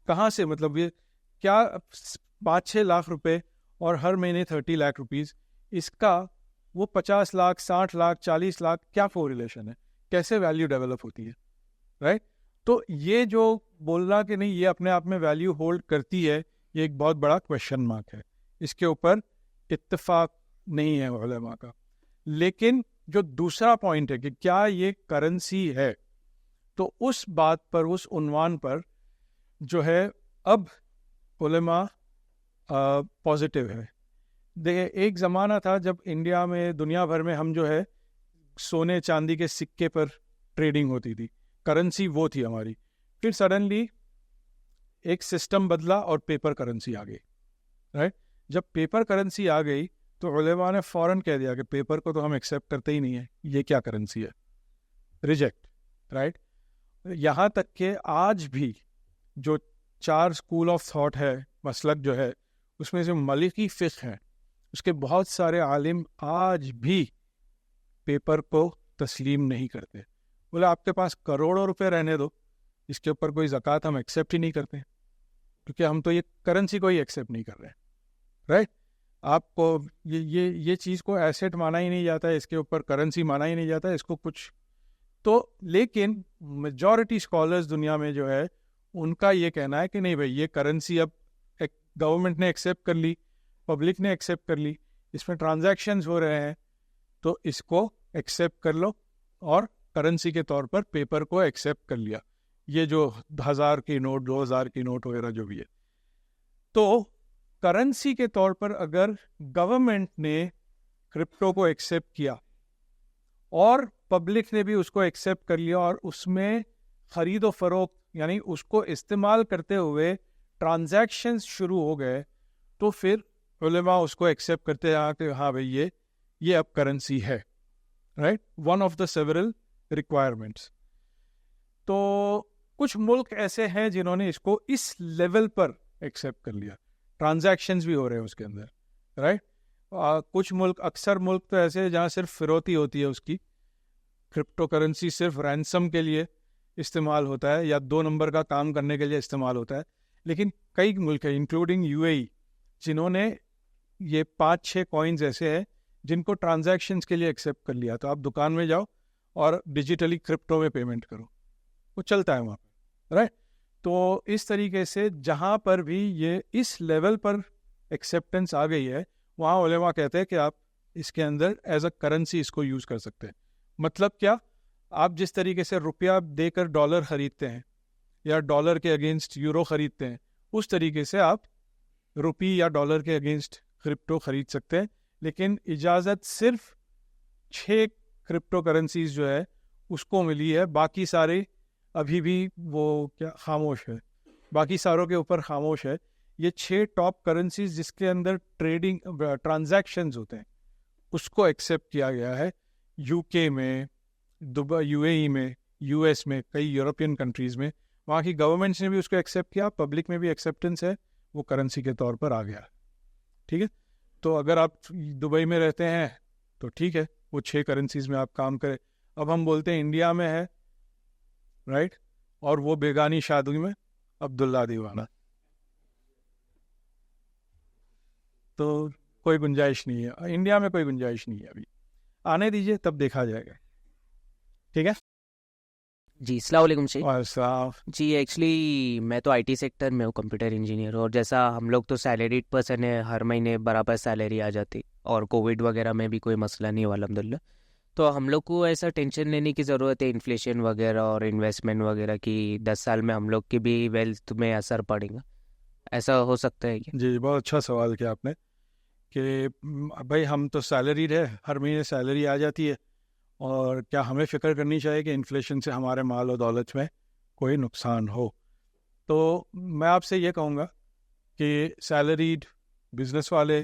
कहाँ से, मतलब ये क्या 5-6 लाख रुपए और हर महीने 30 लाख रुपीज़, इसका वो 50 लाख, 60 लाख, 40 लाख, क्या कोरिलेशन है? कैसे वैल्यू डेवलप होती है, राइट? तो ये जो बोलना कि नहीं ये अपने आप में वैल्यू होल्ड करती है, ये एक बहुत बड़ा क्वेश्चन मार्क है। इसके ऊपर इत्तेफाक नहीं है उलेमा का। लेकिन जो दूसरा पॉइंट है कि क्या ये करेंसी है, तो उस बात पर, उस उन्वान पर जो है अब उलेमा पॉजिटिव है। देखिए, एक ज़माना था जब इंडिया में, दुनिया भर में हम जो है सोने चांदी के सिक्के पर ट्रेडिंग होती थी, करेंसी वो थी हमारी। फिर सडनली एक सिस्टम बदला और पेपर करेंसी आ गई, राइट। जब पेपर करेंसी आ गई तो उलेमा ने फ़ौरन कह दिया कि पेपर को तो हम एक्सेप्ट करते ही नहीं है, ये क्या करेंसी है, रिजेक्ट, राइट। यहाँ तक कि आज भी जो 4 स्कूल ऑफ थॉट है, मसलक जो है, उसमें से मलिकी फ़िक़्ह है, उसके बहुत सारे आलिम आज भी पेपर को तस्लीम नहीं करते। बोले आपके पास करोड़ों रुपए रहने दो, इसके ऊपर कोई ज़कात हम एक्सेप्ट ही नहीं करते, क्योंकि हम तो ये करेंसी को ही एक्सेप्ट नहीं कर रहे, राइट। आपको ये चीज़ को एसेट माना ही नहीं जाता है, इसके ऊपर करेंसी माना ही नहीं जाता है, इसको कुछ तो। लेकिन मेजॉरिटी स्कॉलर्स दुनिया में जो है, उनका ये कहना है कि नहीं भाई, ये करेंसी अब गवर्नमेंट ने एक्सेप्ट कर ली, पब्लिक ने एक्सेप्ट कर ली, इसमें ट्रांजैक्शंस हो रहे हैं, तो इसको एक्सेप्ट कर लो, और करेंसी के तौर पर पेपर को एक्सेप्ट कर लिया। ये जो 1000 की नोट, 2000 की नोट वगैरह जो भी है, तो करेंसी के तौर पर अगर गवर्नमेंट ने क्रिप्टो को एक्सेप्ट किया और पब्लिक ने भी उसको एक्सेप्ट कर लिया और उसमें ख़रीदो फरोख्त यानी उसको इस्तेमाल करते हुए ट्रांजैक्शंस शुरू हो गए, तो फिर उलेमा उसको एक्सेप्ट करते हैं कि हाँ भाई ये अब करेंसी है, right, one of the several requirements. तो कुछ मुल्क ऐसे हैं जिन्होंने इसको इस लेवल पर एक्सेप्ट कर लिया, ट्रांजैक्शंस भी हो रहे हैं उसके अंदर, राइट। कुछ मुल्क, अक्सर मुल्क तो ऐसे हैं जहाँ सिर्फ फिरौती होती है उसकी, क्रिप्टो करेंसी सिर्फ रैंसम के लिए इस्तेमाल होता है या 2 नंबर का काम करने के लिए इस्तेमाल होता है। लेकिन कई मुल्क हैं इंक्लूडिंग यूएई जिन्होंने ये 5-6 कॉइन्स ऐसे हैं जिनको ट्रांजैक्शंस के लिए एक्सेप्ट कर लिया। तो आप दुकान में जाओ और डिजिटली क्रिप्टो में पेमेंट करो, वो चलता है वहाँ पर, राइट। तो इस तरीके से जहाँ पर भी ये इस लेवल पर एक्सेप्टेंस आ गई है, वहाँ उलेमा कहते हैं कि आप इसके अंदर एज अ करेंसी इसको यूज़ कर सकते हैं। मतलब क्या, आप जिस तरीके से रुपया देकर डॉलर ख़रीदते हैं या डॉलर के अगेंस्ट यूरो ख़रीदते हैं, उस तरीके से आप रुपये या डॉलर के अगेंस्ट क्रिप्टो ख़रीद सकते हैं। लेकिन इजाज़त सिर्फ 6 क्रिप्टो करेंसीज जो है उसको मिली है, बाकी सारे अभी भी वो क्या खामोश है, बाकी सारों के ऊपर खामोश है। ये 6 टॉप करेंसीज जिसके अंदर ट्रेडिंग ट्रांजैक्शंस होते हैं उसको एक्सेप्ट किया गया है। यूके में, दुबई, यूएई में, यूएस में, कई यूरोपियन कंट्रीज़ में वहाँ की गवर्नमेंट्स ने भी उसको एक्सेप्ट किया, पब्लिक में भी एक्सेप्टेंस है, वो करेंसी के तौर पर आ गया, ठीक है। तो अगर आप दुबई में रहते हैं तो ठीक है, वो 6 करेंसीज में आप काम करें। अब हम बोलते हैं इंडिया में है, राइट, और वो बेगानी शादी में अब्दुल्ला दीवाना, तो कोई गुंजाइश नहीं है इंडिया में, कोई गुंजाइश नहीं है, अभी आने दीजिए तब देखा जाएगा, ठीक है जी। अस्सलाम वालेकुम शेख और साफ। जी। एक्चुअली मैं तो आईटी सेक्टर में हूँ, कंप्यूटर इंजीनियर, और जैसा हम लोग तो सैलरीड पर्सन है, हर महीने बराबर सैलरी आ जाती, और कोविड वगैरह में भी कोई मसला नहीं हुआ अल्हम्दुलिल्लाह। तो हम लोग को ऐसा टेंशन लेने की ज़रूरत है इन्फ्लेशन वगैरह और इन्वेस्टमेंट वगैरह की, 10 साल में हम लोग की भी वेल्थ में असर पड़ेगा, ऐसा हो सकता है क्या? जी, बहुत अच्छा सवाल किया आपने कि भाई हम तो सैलरीड है, हर महीने सैलरी आ जाती है, और क्या हमें फ़िक्र करनी चाहिए कि इन्फ्लेशन से हमारे माल और दौलत में कोई नुकसान हो। तो मैं आपसे ये कहूँगा कि सैलरीड बिजनेस वाले,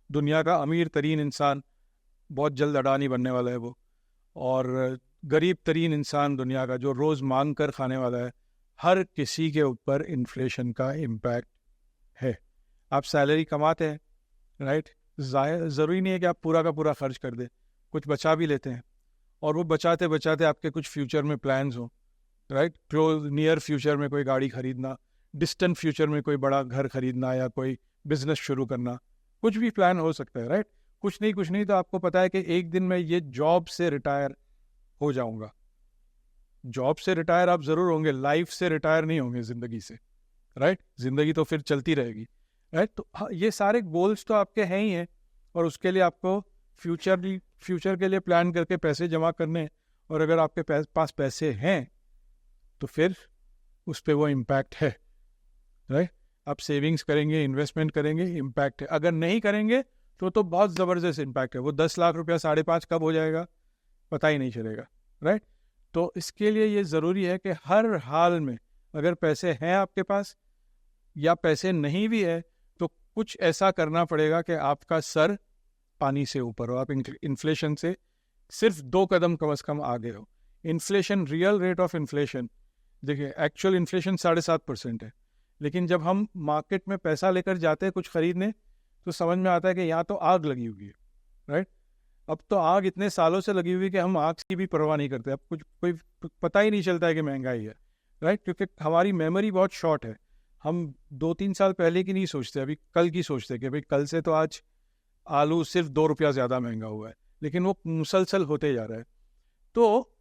दुनिया का अमीर तरीन इंसान, बहुत जल्द अडानी बनने वाला है वो, और गरीब तरीन इंसान दुनिया का जो रोज़ मांग कर खाने वाला है, हर किसी के ऊपर इन्फ्लेशन का इम्पैक्ट है। आप सैलरी कमाते हैं, राइट, ज़रूरी नहीं है कि आप पूरा का पूरा खर्च कर दें, कुछ बचा भी लेते हैं, और वो बचाते बचाते आपके कुछ फ्यूचर में प्लान्स हो, राइट, क्लोज नियर फ्यूचर में कोई गाड़ी खरीदना, डिस्टेंट फ्यूचर में कोई बड़ा घर खरीदना या कोई बिजनेस शुरू करना, कुछ भी प्लान हो सकता है, राइट। कुछ नहीं तो आपको पता है कि एक दिन मैं ये जॉब से रिटायर हो जाऊंगा। जॉब से रिटायर आप ज़रूर होंगे, लाइफ से रिटायर नहीं होंगे ज़िंदगी से, राइट, ज़िंदगी तो फिर चलती रहेगी, राइट। तो ये सारे गोल्स तो आपके हैं ही हैं, और उसके लिए आपको फ्यूचर के लिए प्लान करके पैसे जमा करने हैं, और अगर आपके पास पैसे हैं तो फिर उस पर वो इम्पैक्ट है, राइट। आप सेविंग्स करेंगे, इन्वेस्टमेंट करेंगे, इम्पैक्ट है। अगर नहीं करेंगे तो बहुत ज़बरदस्त इम्पैक्ट है। वो 10 लाख रुपया 5.5 कब हो जाएगा पता ही नहीं चलेगा, राइट। तो इसके लिए ये ज़रूरी है कि हर हाल में अगर पैसे हैं आपके पास या पैसे नहीं भी है तो कुछ ऐसा करना पड़ेगा कि आपका सर पानी से ऊपर हो, आप इन्फ्लेशन से सिर्फ 2 कदम कम से कम आगे हो। Inflation, real rate of inflation, देखिए एक्चुअल इन्फ्लेशन 7.5% है, लेकिन जब हम मार्केट में पैसा लेकर जाते हैं कुछ खरीदने तो समझ में आता है कि यहाँ तो आग लगी हुई है, राइट। अब तो आग इतने सालों से लगी हुई है कि हम आग की भी परवाह नहीं करते, अब कोई पता ही नहीं चलता है कि महंगाई है, राइट, क्योंकि हमारी मेमोरी बहुत शॉर्ट है। हम 2-3 साल पहले की नहीं सोचते, अभी कल की सोचते कि भाई कल से तो आज आलू सिर्फ 2 रुपया ज़्यादा महंगा हुआ है, लेकिन वो मुसलसल होते जा रहा है। तो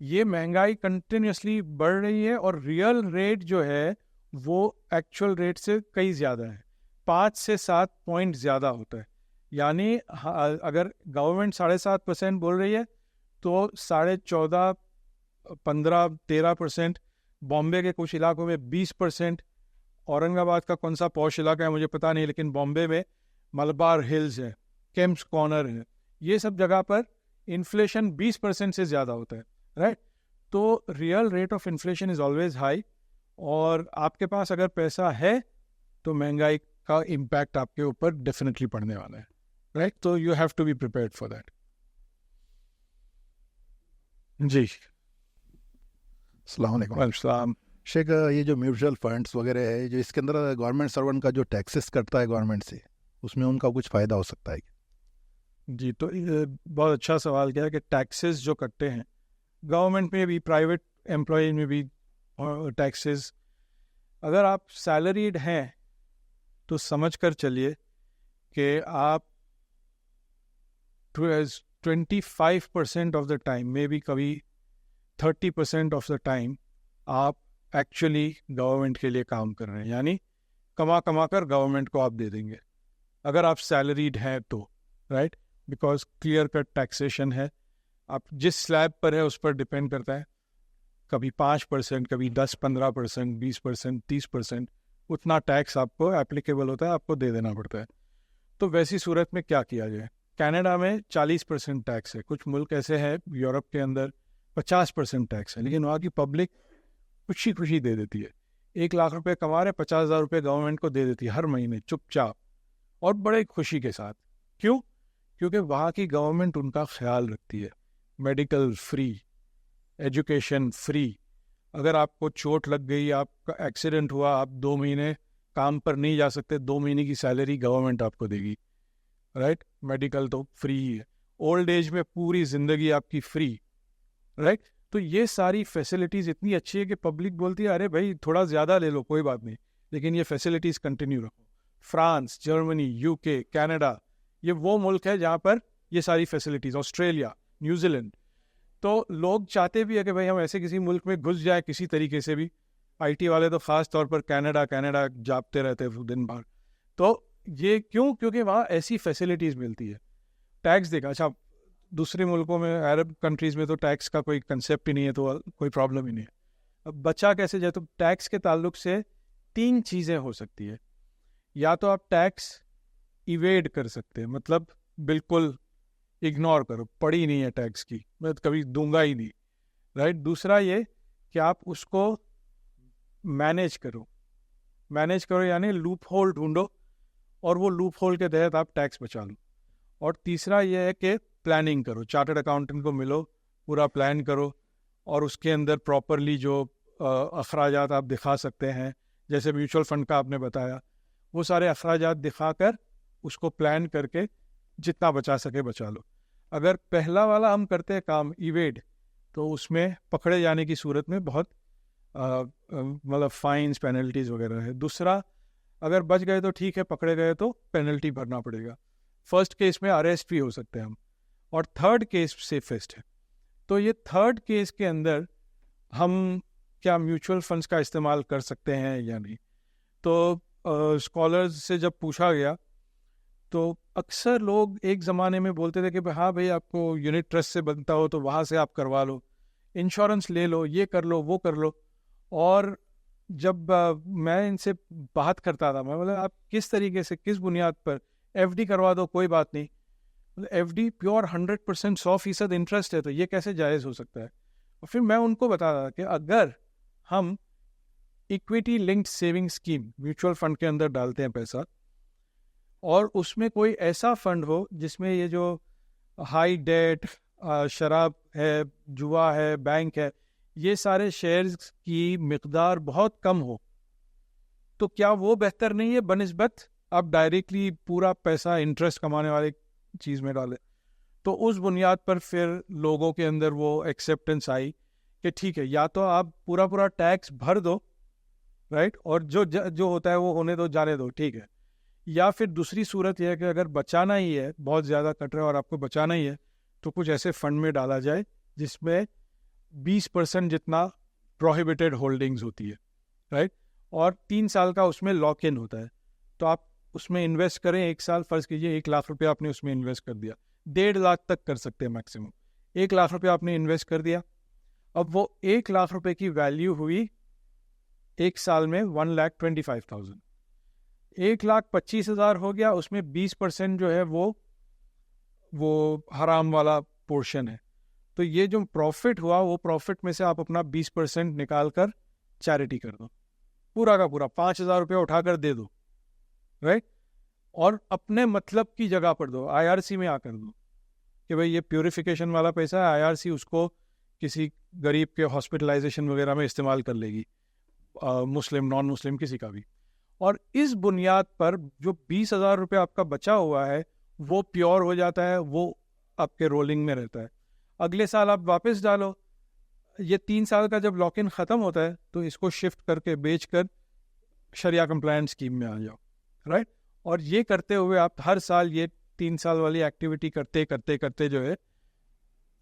ये महंगाई कंटिन्यूसली बढ़ रही है, और रियल रेट जो है वो एक्चुअल रेट से कई ज़्यादा है, 5 से 7 पॉइंट ज़्यादा होता है। यानी अगर गवर्नमेंट 7.5% बोल रही है तो 14.5, 15, 13%, बॉम्बे के कुछ इलाकों में 20%, औरंगाबाद का कौन सा पॉश इलाका है मुझे पता नहीं, लेकिन बॉम्बे में मलबार हिल्स है, केम्स कॉर्नर है, ये सब जगह पर इन्फ्लेशन 20% से ज़्यादा होता है, राइट? तो real rate of inflation is always high, और आपके पास अगर पैसा है तो महंगाई का इम्पैक्ट आपके ऊपर डेफिनेटली पड़ने वाला है, राइट? तो you have to be prepared for that. जी, अस्सलाम वालेकुम। वालेकुम। शेख, ये जो म्यूचुअल फंड्स वगैरह है, जो इसके अंदर गवर्नमेंट सर्वेंट का जो टैक्सेस कटता है गवर्नमेंट से, उसमें उनका कुछ फ़ायदा हो सकता है? जी, तो ये बहुत अच्छा सवाल किया कि टैक्सेस जो कटते हैं गवर्नमेंट में भी, प्राइवेट एम्प्लॉय में भी टैक्सेस, अगर आप सैलरीड हैं तो समझ कर चलिए कि आप 25% of the time, may be कभी 30% ऑफ द टाइम आप एक्चुअली गवर्नमेंट के लिए काम कर रहे हैं, यानी कमा कमा कर गवर्नमेंट को आप दे देंगे अगर आप सैलरीड हैं तो, right? Because clear cut taxation है, आप जिस स्लैब पर है उस पर डिपेंड करता है, कभी 5%, कभी 10-15%, 20%, 30%, उतना टैक्स आपको एप्लीकेबल होता है, आपको दे देना पड़ता है। तो वैसी सूरत में क्या किया जाए? कनाडा में 40% टैक्स है, कुछ मुल्क ऐसे हैं यूरोप के अंदर 50% टैक्स है, लेकिन वहाँ की पब्लिक खुशी खुशी दे देती है। 1 लाख रुपए कमा रहे, 50,000 रुपये गवर्नमेंट को दे देती है हर महीने चुपचाप, और बड़े खुशी के साथ। क्यों? क्योंकि वहाँ की गवर्नमेंट उनका ख्याल रखती है। मेडिकल फ्री, एजुकेशन फ्री, अगर आपको चोट लग गई, आपका एक्सीडेंट हुआ, आप 2 महीने काम पर नहीं जा सकते, 2 महीने की सैलरी गवर्नमेंट आपको देगी, राइट? मेडिकल तो फ्री ही है, ओल्ड एज में पूरी ज़िंदगी आपकी फ्री, राइट? तो ये सारी फैसिलिटीज़ इतनी अच्छी है कि पब्लिक बोलती है अरे भाई थोड़ा ज़्यादा ले लो, कोई बात नहीं, लेकिन ये फैसिलिटीज़ कंटिन्यू रखो। फ्रांस, जर्मनी, यूके, कनाडा, ये वो मुल्क है जहाँ पर ये सारी फैसिलिटीज़, ऑस्ट्रेलिया, न्यूजीलैंड। तो लोग चाहते भी है कि भाई हम ऐसे किसी मुल्क में घुस जाए किसी तरीके से भी। आईटी वाले तो ख़ास तौर पर कनाडा जापते रहते हैं दिन भर। तो ये क्यों? क्योंकि वहाँ ऐसी फैसिलिटीज़ मिलती है। टैक्स देखा, अच्छा दूसरे मुल्कों में, अरब कंट्रीज़ में तो टैक्स का कोई कंसेप्ट ही नहीं है, तो कोई प्रॉब्लम ही नहीं है। अब बचा कैसे जाए? तो टैक्स के ताल्लुक से 3 चीज़ें हो सकती है। या तो आप टैक्स इवेड कर सकते हैं, मतलब बिल्कुल इग्नोर करो, पड़ी नहीं है टैक्स की, मैं तो कभी दूंगा ही नहीं, राइट? दूसरा ये कि आप उसको मैनेज करो यानी लूप होल ढूंढो और वो लूप होल के तहत आप टैक्स बचा लो। और तीसरा ये है कि प्लानिंग करो, चार्टर्ड अकाउंटेंट को मिलो, पूरा प्लान करो और उसके अंदर प्रॉपरली जो अखराजात आप दिखा सकते हैं, जैसे म्यूचुअल फंड का आपने बताया, वो सारे अखराजात दिखाकर उसको प्लान करके जितना बचा सके बचा लो। अगर पहला वाला हम करते हैं काम इवेड, तो उसमें पकड़े जाने की सूरत में बहुत मतलब फाइन्स, पेनल्टीज वगैरह है। दूसरा, अगर बच गए तो ठीक है, पकड़े गए तो पेनल्टी भरना पड़ेगा। फर्स्ट केस में अरेस्ट भी हो सकते हैं हम, और थर्ड केस सेफेस्ट है। तो ये थर्ड केस के अंदर हम क्या म्यूचुअल फंड्स का इस्तेमाल कर सकते हैं या नहीं? तो स्कॉलर्स से जब पूछा गया तो अक्सर लोग एक ज़माने में बोलते थे कि हाँ भाई आपको यूनिट ट्रस्ट से बनता हो तो वहाँ से आप करवा लो, इंश्योरेंस ले लो, ये कर लो, वो कर लो। और जब मैं इनसे बात करता था, मैं बोला आप किस तरीके से, किस बुनियाद पर? एफडी करवा दो, कोई बात नहीं। एफडी प्योर 100% 100% इंटरेस्ट है, तो ये कैसे जायज़ हो सकता है? और फिर मैं उनको बताता था कि अगर हम equity linked saving scheme mutual fund के अंदर डालते हैं पैसा, और उसमें कोई ऐसा फंड हो जिसमें ये जो हाई डेट, शराब है, जुआ है, बैंक है, ये सारे शेयर्स की मिकदार बहुत कम हो, तो क्या वो बेहतर नहीं है बनिस्बत आप डायरेक्टली पूरा पैसा इंटरेस्ट कमाने वाले चीज़ में डालें? तो उस बुनियाद पर फिर लोगों के अंदर वो एक्सेप्टेंस आई कि ठीक है, या तो आप पूरा टैक्स भर दो, राइट, और जो होता है वो होने दो, जाने दो, ठीक है। या फिर दूसरी सूरत यह है कि अगर बचाना ही है, बहुत ज़्यादा कट रहा है और आपको बचाना ही है, तो कुछ ऐसे फंड में डाला जाए जिसमें 20% जितना प्रोहिबिटेड होल्डिंग्स होती है, राइट, और 3 साल का उसमें लॉक इन होता है। तो आप उसमें इन्वेस्ट करें 1 साल, फ़र्ज़ कीजिए 1 लाख रुपये आपने उसमें इन्वेस्ट कर दिया, 1.5 लाख तक कर सकते हैं मैक्सिमम। 1 लाख रुपये आपने इन्वेस्ट कर दिया, अब वो 1 लाख रुपये की वैल्यू हुई 1 साल में 1,25,000, 1,25,000 हो गया, उसमें 20% जो है वो हराम वाला पोर्शन है। तो ये जो प्रॉफिट हुआ वो प्रॉफिट में से आप अपना 20% निकाल कर चैरिटी कर दो, पूरा का पूरा 5,000 रुपया उठाकर दे दो, राइट। और अपने मतलब की जगह पर दो, IRC में आकर दो कि भाई ये प्यूरिफिकेशन वाला पैसा है, IRC उसको किसी गरीब के हॉस्पिटलाइजेशन वगैरह में इस्तेमाल कर लेगी, मुस्लिम नॉन मुस्लिम किसी का भी। और इस बुनियाद पर जो 20,000 रुपये आपका बचा हुआ है वो प्योर हो जाता है, वो आपके रोलिंग में रहता है। अगले साल आप वापस डालो, ये 3 साल का जब लॉक इन ख़त्म होता है तो इसको शिफ्ट करके बेच कर शरिया कंप्लायंट स्कीम में आ जाओ, राइट। और ये करते हुए आप हर साल ये 3 साल वाली एक्टिविटी करते करते करते जो है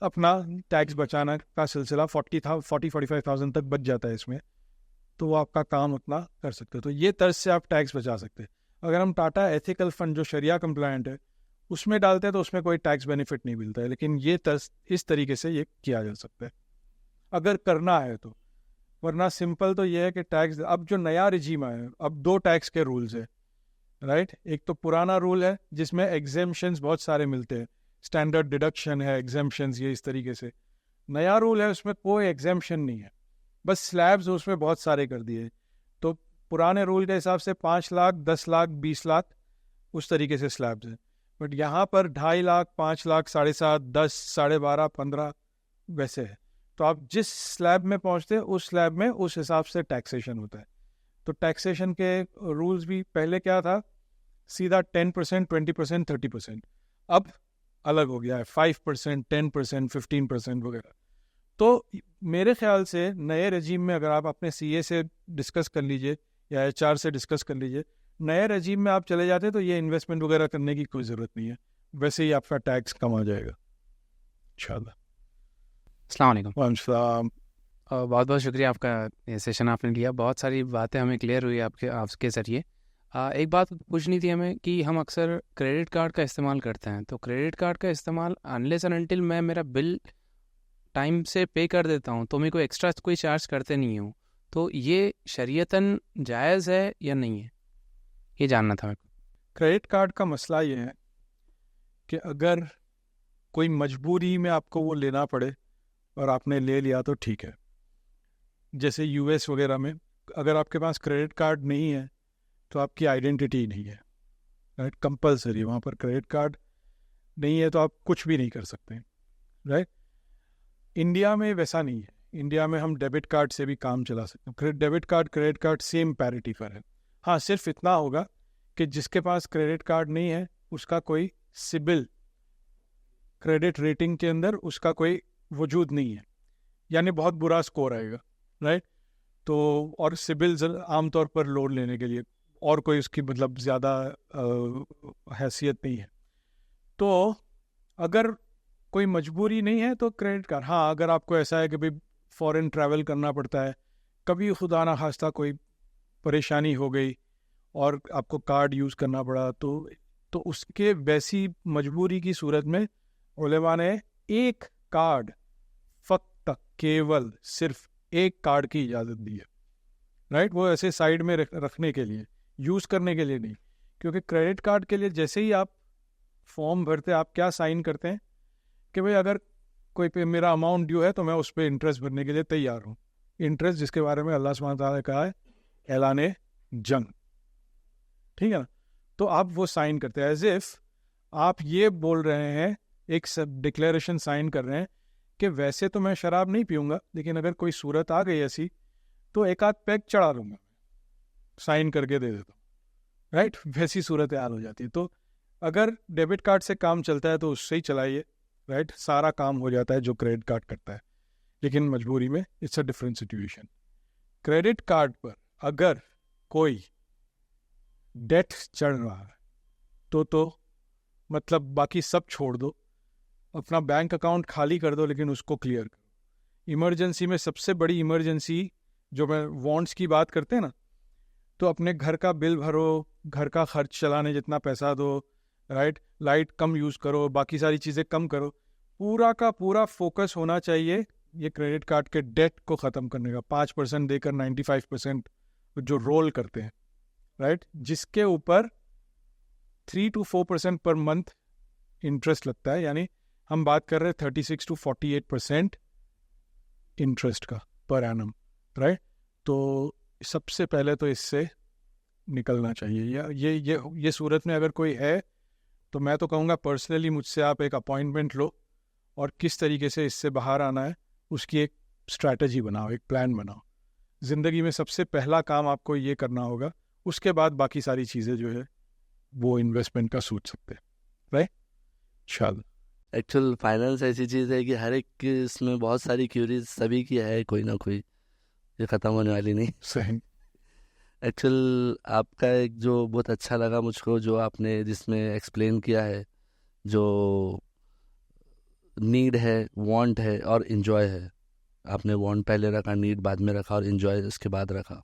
अपना टैक्स बचाना का सिलसिला 40-45,000 तक बच जाता है इसमें, तो वो आपका काम उतना कर सकते हो। तो ये तर्ज से आप टैक्स बचा सकते हैं। अगर हम टाटा एथिकल फंड जो शरिया कंप्लायंट है उसमें डालते हैं तो उसमें कोई टैक्स बेनिफिट नहीं मिलता है, लेकिन ये तर्ज इस तरीके से ये किया जा सकता है अगर करना है तो। वरना सिंपल तो ये है कि टैक्स, अब जो नया रिजीम आया है, अब 2 टैक्स के रूल्स है, राइट। एक तो पुराना रूल है जिसमें एग्जेम्पशंस बहुत सारे मिलते हैं, स्टैंडर्ड डिडक्शन है, एग्जेम्पशंस ये इस तरीके से। नया रूल है उसमें कोई एग्जेम्पशन नहीं है, बस स्लैब्स उसमें बहुत सारे कर दिए। तो पुराने रूल के हिसाब से 5 लाख, 10 लाख, 20 लाख उस तरीके से स्लैब्स हैं, बट यहाँ पर 2.5 लाख, 5 लाख, 7.5, 10, 12.5, 15 वैसे है। तो आप जिस स्लैब में पहुँचते हैं उस स्लैब में उस हिसाब से टैक्सेशन होता है। तो टैक्सेशन के रूल्स भी पहले क्या था, सीधा 10%, 20%, 30%, अब अलग हो गया है 5%, 10%, 15% वगैरह। तो मेरे ख्याल से नए रजीम में अगर आप अपने CA से डिस्कस कर लीजिए या HR से डिस्कस कर लीजिए, नए रजीम में आप चले जाते तो ये इन्वेस्टमेंट वगैरह करने की कोई ज़रूरत नहीं है, वैसे ही आपका टैक्स कम आ जाएगा इंशाल्लाह। अस्सलाम वालेकुम। वालेकुम। बहुत बहुत शुक्रिया आपका, ये सेशन आपने लिया, बहुत सारी बातें हमें क्लियर हुई आपके ज़रिए। एक बात पूछनी थी हमें कि हम अक्सर क्रेडिट कार्ड का इस्तेमाल करते हैं, तो क्रेडिट कार्ड का इस्तेमाल अनलेस एंड अनटिल मैं मेरा बिल टाइम से पे कर देता हूँ तो मेरे को एक्स्ट्रा कोई चार्ज करते नहीं हूँ, तो ये शरीयतन जायज़ है या नहीं है, ये जानना था मेरे को। क्रेडिट कार्ड का मसला ये है कि अगर कोई मजबूरी में आपको वो लेना पड़े और आपने ले लिया तो ठीक है। जैसे US वगैरह में अगर आपके पास क्रेडिट कार्ड नहीं है तो आपकी आइडेंटिटी ही नहीं है, राइट। कंपलसरी वहाँ पर क्रेडिट कार्ड नहीं है तो आप कुछ भी नहीं कर सकते, राइट। इंडिया में वैसा नहीं है, इंडिया में हम डेबिट कार्ड से भी काम चला सकते हैं। Debit card credit card same parity पर है। हाँ, सिर्फ इतना होगा कि जिसके पास क्रेडिट कार्ड नहीं है उसका कोई सिबिल, क्रेडिट रेटिंग के अंदर उसका कोई वजूद नहीं है, यानी बहुत बुरा स्कोर आएगा, राइट। तो और सिबिल आमतौर पर लोन लेने के लिए और कोई उसकी मतलब ज़्यादा हैसियत नहीं है। तो अगर कोई मजबूरी नहीं है तो क्रेडिट कार्ड, हाँ अगर आपको ऐसा है कि भाई फॉरेन ट्रैवल करना पड़ता है, कभी खुदा ना खास्ता कोई परेशानी हो गई और आपको कार्ड यूज़ करना पड़ा, तो उसके वैसी मजबूरी की सूरत में उलेमा ने एक कार्ड, फक्त केवल सिर्फ एक कार्ड की इजाज़त दी है, राइट। वो ऐसे साइड में रखने के लिए, यूज़ करने के लिए नहीं। क्योंकि क्रेडिट कार्ड के लिए जैसे ही आप फॉर्म भरते हैं आप क्या साइन करते हैं कि भाई अगर कोई पे मेरा अमाउंट ड्यू है तो मैं उस पर इंटरेस्ट भरने के लिए तैयार हूँ। इंटरेस्ट जिसके बारे में अल्लाह सुब्हानहू तआला ने कहा है ऐलाने जंग, ठीक है ना। तो आप वो साइन करते हैं एज इफ आप ये बोल रहे हैं, एक सब डिक्लेरेशन साइन कर रहे हैं कि वैसे तो मैं शराब नहीं पीऊँगा लेकिन अगर कोई सूरत आ गई ऐसी तो एक आध पैक चढ़ा लूँगा, साइन करके दे देता हूँ, राइट। वैसी सूरत हाल हो जाती है। तो अगर डेबिट कार्ड से काम चलता है तो उससे ही चलाइए, राइट। सारा काम हो जाता है जो क्रेडिट कार्ड करता है, लेकिन मजबूरी में it's a different situation. Credit card पर अगर कोई डेट चढ़ रहा है तो मतलब बाकी सब छोड़ दो, अपना बैंक अकाउंट खाली कर दो लेकिन उसको क्लियर करो। इमरजेंसी में सबसे बड़ी इमरजेंसी जो मैं वांट्स की बात करते हैं ना, तो अपने घर का बिल भरो, घर का खर्च चलाने जितना पैसा दो, राइट। लाइट कम यूज़ करो, बाकी सारी चीज़ें कम करो। पूरा का पूरा फोकस होना चाहिए ये क्रेडिट कार्ड के डेट को ख़त्म करने का। 5% देकर 95% जो रोल करते हैं, राइट, जिसके ऊपर 3 to 4% पर मंथ इंटरेस्ट लगता है, यानी हम बात कर रहे हैं 36 to 48% इंटरेस्ट का पर एनम, राइट? तो सबसे पहले तो इससे निकलना चाहिए। या ये सूरत में अगर कोई है तो मैं तो कहूँगा पर्सनली मुझसे आप एक अपॉइंटमेंट लो और किस तरीके से इससे बाहर आना है उसकी एक स्ट्रैटेजी बनाओ, एक प्लान बनाओ। ज़िंदगी में सबसे पहला काम आपको ये करना होगा, उसके बाद बाकी सारी चीज़ें जो है वो इन्वेस्टमेंट का सोच सकते हैं, राइट? चल, एक्चुअल फाइनेंस ऐसी चीज़ है कि हर एक की इसमें बहुत सारी क्यूरीज सभी की है, कोई ना कोई, ये ख़त्म होने वाली नहीं। सही। एक्चुअल आपका एक जो बहुत अच्छा लगा मुझको, जो आपने जिसमें एक्सप्लेन किया है, जो नीड है, वांट है और इन्जॉय है। आपने वांट पहले रखा, नीड बाद में रखा और इन्जॉय उसके बाद रखा।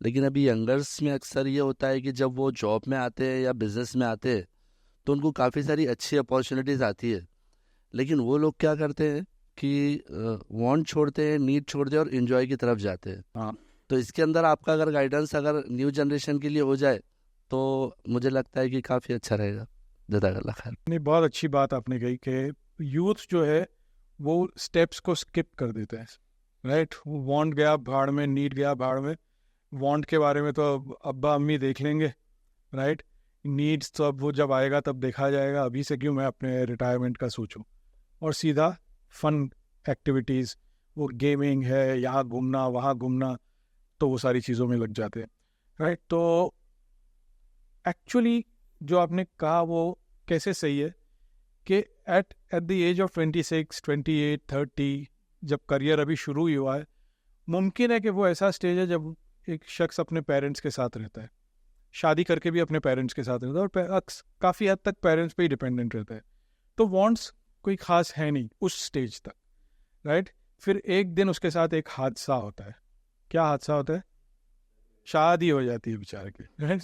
लेकिन अभी यंगर्स में अक्सर ये होता है कि जब वो जॉब में आते हैं या बिजनेस में आते हैं तो उनको काफ़ी सारी अच्छी अपॉर्चुनिटीज़ आती है, लेकिन वो लोग क्या करते हैं कि वांट छोड़ते हैं, नीड छोड़ते हैं और इन्जॉय की तरफ जाते हैं। हाँ। तो इसके अंदर आपका अगर गाइडेंस अगर न्यू जनरेशन के लिए हो जाए तो मुझे लगता है कि काफ़ी अच्छा रहेगा। जज़ाकल्लाह खैर। नहीं, बहुत अच्छी बात आपने कही कि यूथ जो है वो स्टेप्स को स्किप कर देते हैं, राइट? वांट गया भाड़ में, नीड गया भाड़ में। वांट के बारे में तो अब्बा अम्मी देख लेंगे, राइट? नीड्स तो अब वो जब आएगा तब देखा जाएगा, अभी से क्यों मैं अपने रिटायरमेंट का सोचूं। और सीधा फन एक्टिविटीज़, वो गेमिंग है, यहाँ घूमना वहाँ घूमना, तो वो सारी चीज़ों में लग जाते हैं, राइट? तो एक्चुअली जो आपने कहा वो कैसे सही है कि एट द एज ऑफ 26, 28, 30 जब करियर अभी शुरू ही हुआ है, मुमकिन है कि वो ऐसा स्टेज है जब एक शख्स अपने पेरेंट्स के साथ रहता है, शादी करके भी अपने पेरेंट्स के साथ रहता है और काफ़ी हद तक पेरेंट्स पे ही डिपेंडेंट रहता है। तो वांट्स कोई ख़ास है नहीं उस स्टेज तक, राइट? फिर एक दिन उसके साथ एक हादसा होता है। क्या हादसा होता है? शादी हो जाती है बेचारे की, राइट?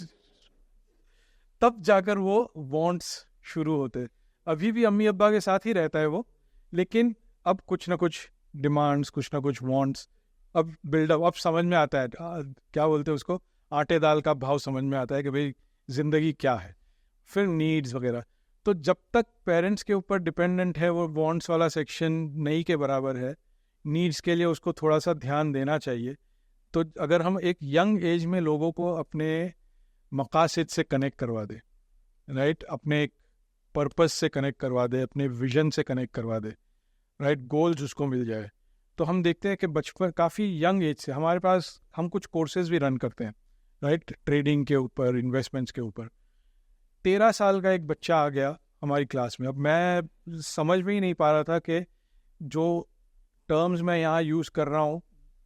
तब जाकर वो वांट्स शुरू होते हैं। अभी भी अम्मी अब्बा के साथ ही रहता है वो, लेकिन अब कुछ ना कुछ डिमांड्स, कुछ ना कुछ वांट्स अब बिल्डअप, अब समझ में आता है क्या बोलते हैं उसको, आटे दाल का भाव समझ में आता है कि भाई ज़िंदगी क्या है। फिर नीड्स वगैरह। तो जब तक पेरेंट्स के ऊपर डिपेंडेंट है वो वांट्स वाला सेक्शन नहीं के बराबर है, नीड्स के लिए उसको थोड़ा सा ध्यान देना चाहिए। तो अगर हम एक यंग एज में लोगों को अपने मकासद से कनेक्ट करवा दे, राइट, अपने एक पर्पस से कनेक्ट करवा दे, अपने विजन से कनेक्ट करवा दे, राइट, गोल्स उसको मिल जाए, तो हम देखते हैं कि बचपन काफ़ी यंग एज से हमारे पास, हम कुछ कोर्सेज भी रन करते हैं, राइट, ट्रेडिंग के ऊपर, इन्वेस्टमेंट्स के ऊपर। 13 साल का एक बच्चा आ गया हमारी क्लास में। अब मैं समझ में ही नहीं पा रहा था कि जो टर्म्स मैं यहाँ यूज़ कर रहा हूँ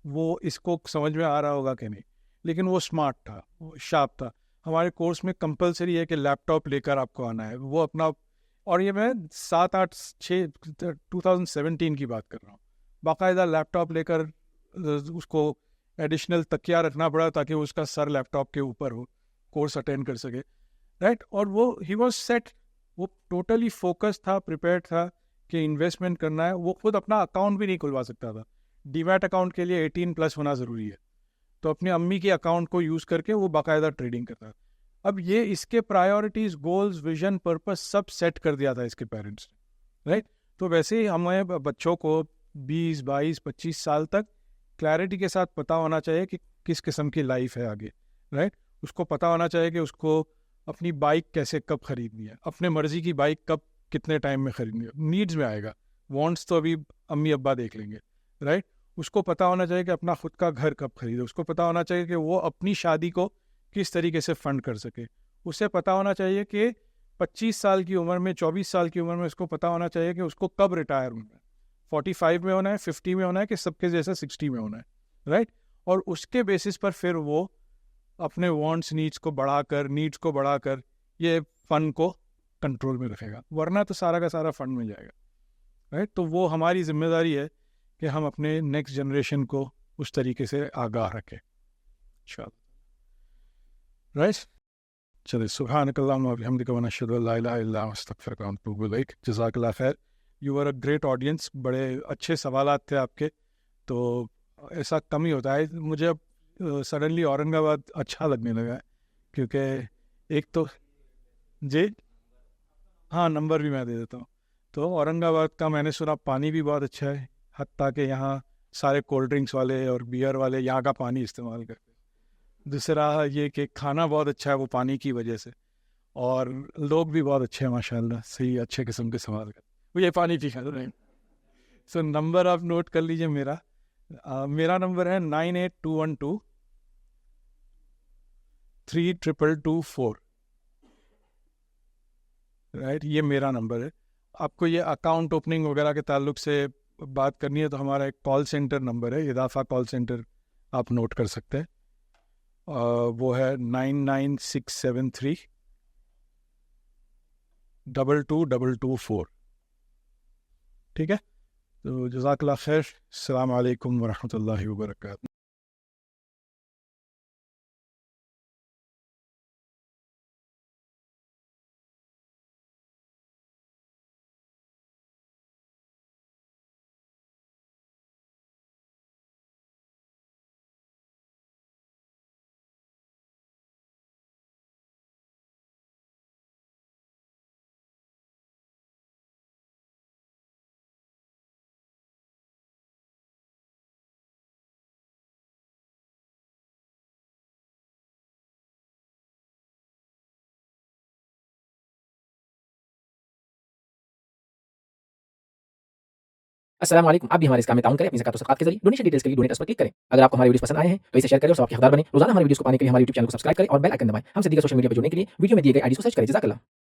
वो इसको समझ में आ रहा होगा कि नहीं, लेकिन वो स्मार्ट था, वो शार्प था। हमारे कोर्स में कंपलसरी है कि लैपटॉप लेकर आपको आना है, वो अपना, और ये मैं 2017 की बात कर रहा हूँ। बाकायदा लैपटॉप लेकर उसको एडिशनल तकिया रखना पड़ा ताकि उसका सर लैपटॉप के ऊपर हो, कोर्स अटेंड कर सके, राइट? और वो ही वॉज सेट, वो टोटली फोकस था, प्रिपेयर्ड था कि इन्वेस्टमेंट करना है। वो खुद अपना अकाउंट भी नहीं खुलवा सकता था, डीमैट अकाउंट के लिए 18+ होना ज़रूरी है, तो अपनी अम्मी के अकाउंट को यूज़ करके वो बाकायदा ट्रेडिंग करता था। अब ये इसके प्रायोरिटीज़, गोल्स, विजन, पर्पस सब सेट कर दिया था इसके पेरेंट्स ने, राइट? तो वैसे ही हमें बच्चों को 20, 22, 25 साल तक क्लैरिटी के साथ पता होना चाहिए कि किस किस्म की लाइफ है आगे, राइट? उसको पता होना चाहिए कि उसको अपनी बाइक कैसे, कब खरीदनी है, अपने मर्जी की बाइक कब, कितने टाइम में खरीदनी है। नीड्स में आएगा, वांट्स तो अभी अम्मी अब्बा देख लेंगे, राइट? उसको पता होना चाहिए कि अपना खुद का घर कब खरीदे, उसको पता होना चाहिए कि वो अपनी शादी को किस तरीके से फंड कर सके, उसे पता होना चाहिए कि 25 साल की उम्र में, 24 साल की उम्र में उसको पता होना चाहिए कि उसको कब रिटायर होना है, 45 में होना है, 50 में होना है, कि सबके जैसा 60 में होना है, राइट? और उसके बेसिस पर फिर वो अपने वांट्स, नीड्स को बढ़ाकर ये फंड को कंट्रोल में रखेगा, वरना तो सारा का सारा फंड में जाएगा, राइट? तो वो हमारी जिम्मेदारी है कि हम अपने नेक्स्ट जनरेशन को उस तरीके से आगाह रखें, राइट? चलिए, सुब्हानकल्लाहुम्मा व बिहम्दिका व नशहदु अल्ला इलाहा इल्ला अंता नस्तगफिरुका व नतूबु इलैक। जज़ाकल्लाह खैर, you are a great audience. बड़े अच्छे सवालात थे आपके, तो ऐसा कम ही होता है। मुझे अब सडनली औरंगाबाद अच्छा लगने लगा है, क्योंकि एक तो जी हाँ, नंबर भी मैं दे देता हूँ। तो औरंगाबाद का मैंने सुना पानी भी बहुत अच्छा है, हत्ता कि यहाँ सारे कोल्ड ड्रिंक्स वाले और बियर वाले यहाँ का पानी इस्तेमाल करते हैं। दूसरा ये कि खाना बहुत अच्छा है वो पानी की वजह से, और लोग भी बहुत अच्छे हैं माशाल्लाह, सही अच्छे किस्म के सवाल करते हैं, वो ये पानी पी खा रहे हैं। सो नंबर आप नोट कर लीजिए मेरा। मेरा नंबर है 98212 3224। राइट, ये मेरा नंबर है। आपको ये अकाउंट ओपनिंग वगैरह के ताल्लुक से बात करनी है तो हमारा एक कॉल सेंटर नंबर है, इदाफा कॉल सेंटर, आप नोट कर सकते हैं। वो है 99673 22224। ठीक है, तो जज़ाकल्लाह खैर, अस्सलाम वालेकुम वरहमतुल्लाहि वबरकातुहू। अस्सलाम वालेकुम। आप भी हमारे इस काम में ताउन करें अपनी ज़कात और सदक़ात के ज़रिए। डोनेशन डिटेल्स के लिए डोनेट पर क्लिक करें। अगर आपको हमारे वीडियोस पसंद आए हैं तो इसे शेयर करें और सबके हकदार बनें। रोज़ाना हमारे वीडियोस को पाने के लिए हमारे यूट्यूब चैनल को सब्सक्राइब करें और बेल आइकन दबाएं। हमसे दीगर सोशल मीडिया पर जुड़ने के लिए वीडियो में दिए गए आईडी को सर्च करें। जज़ाकल्लाह।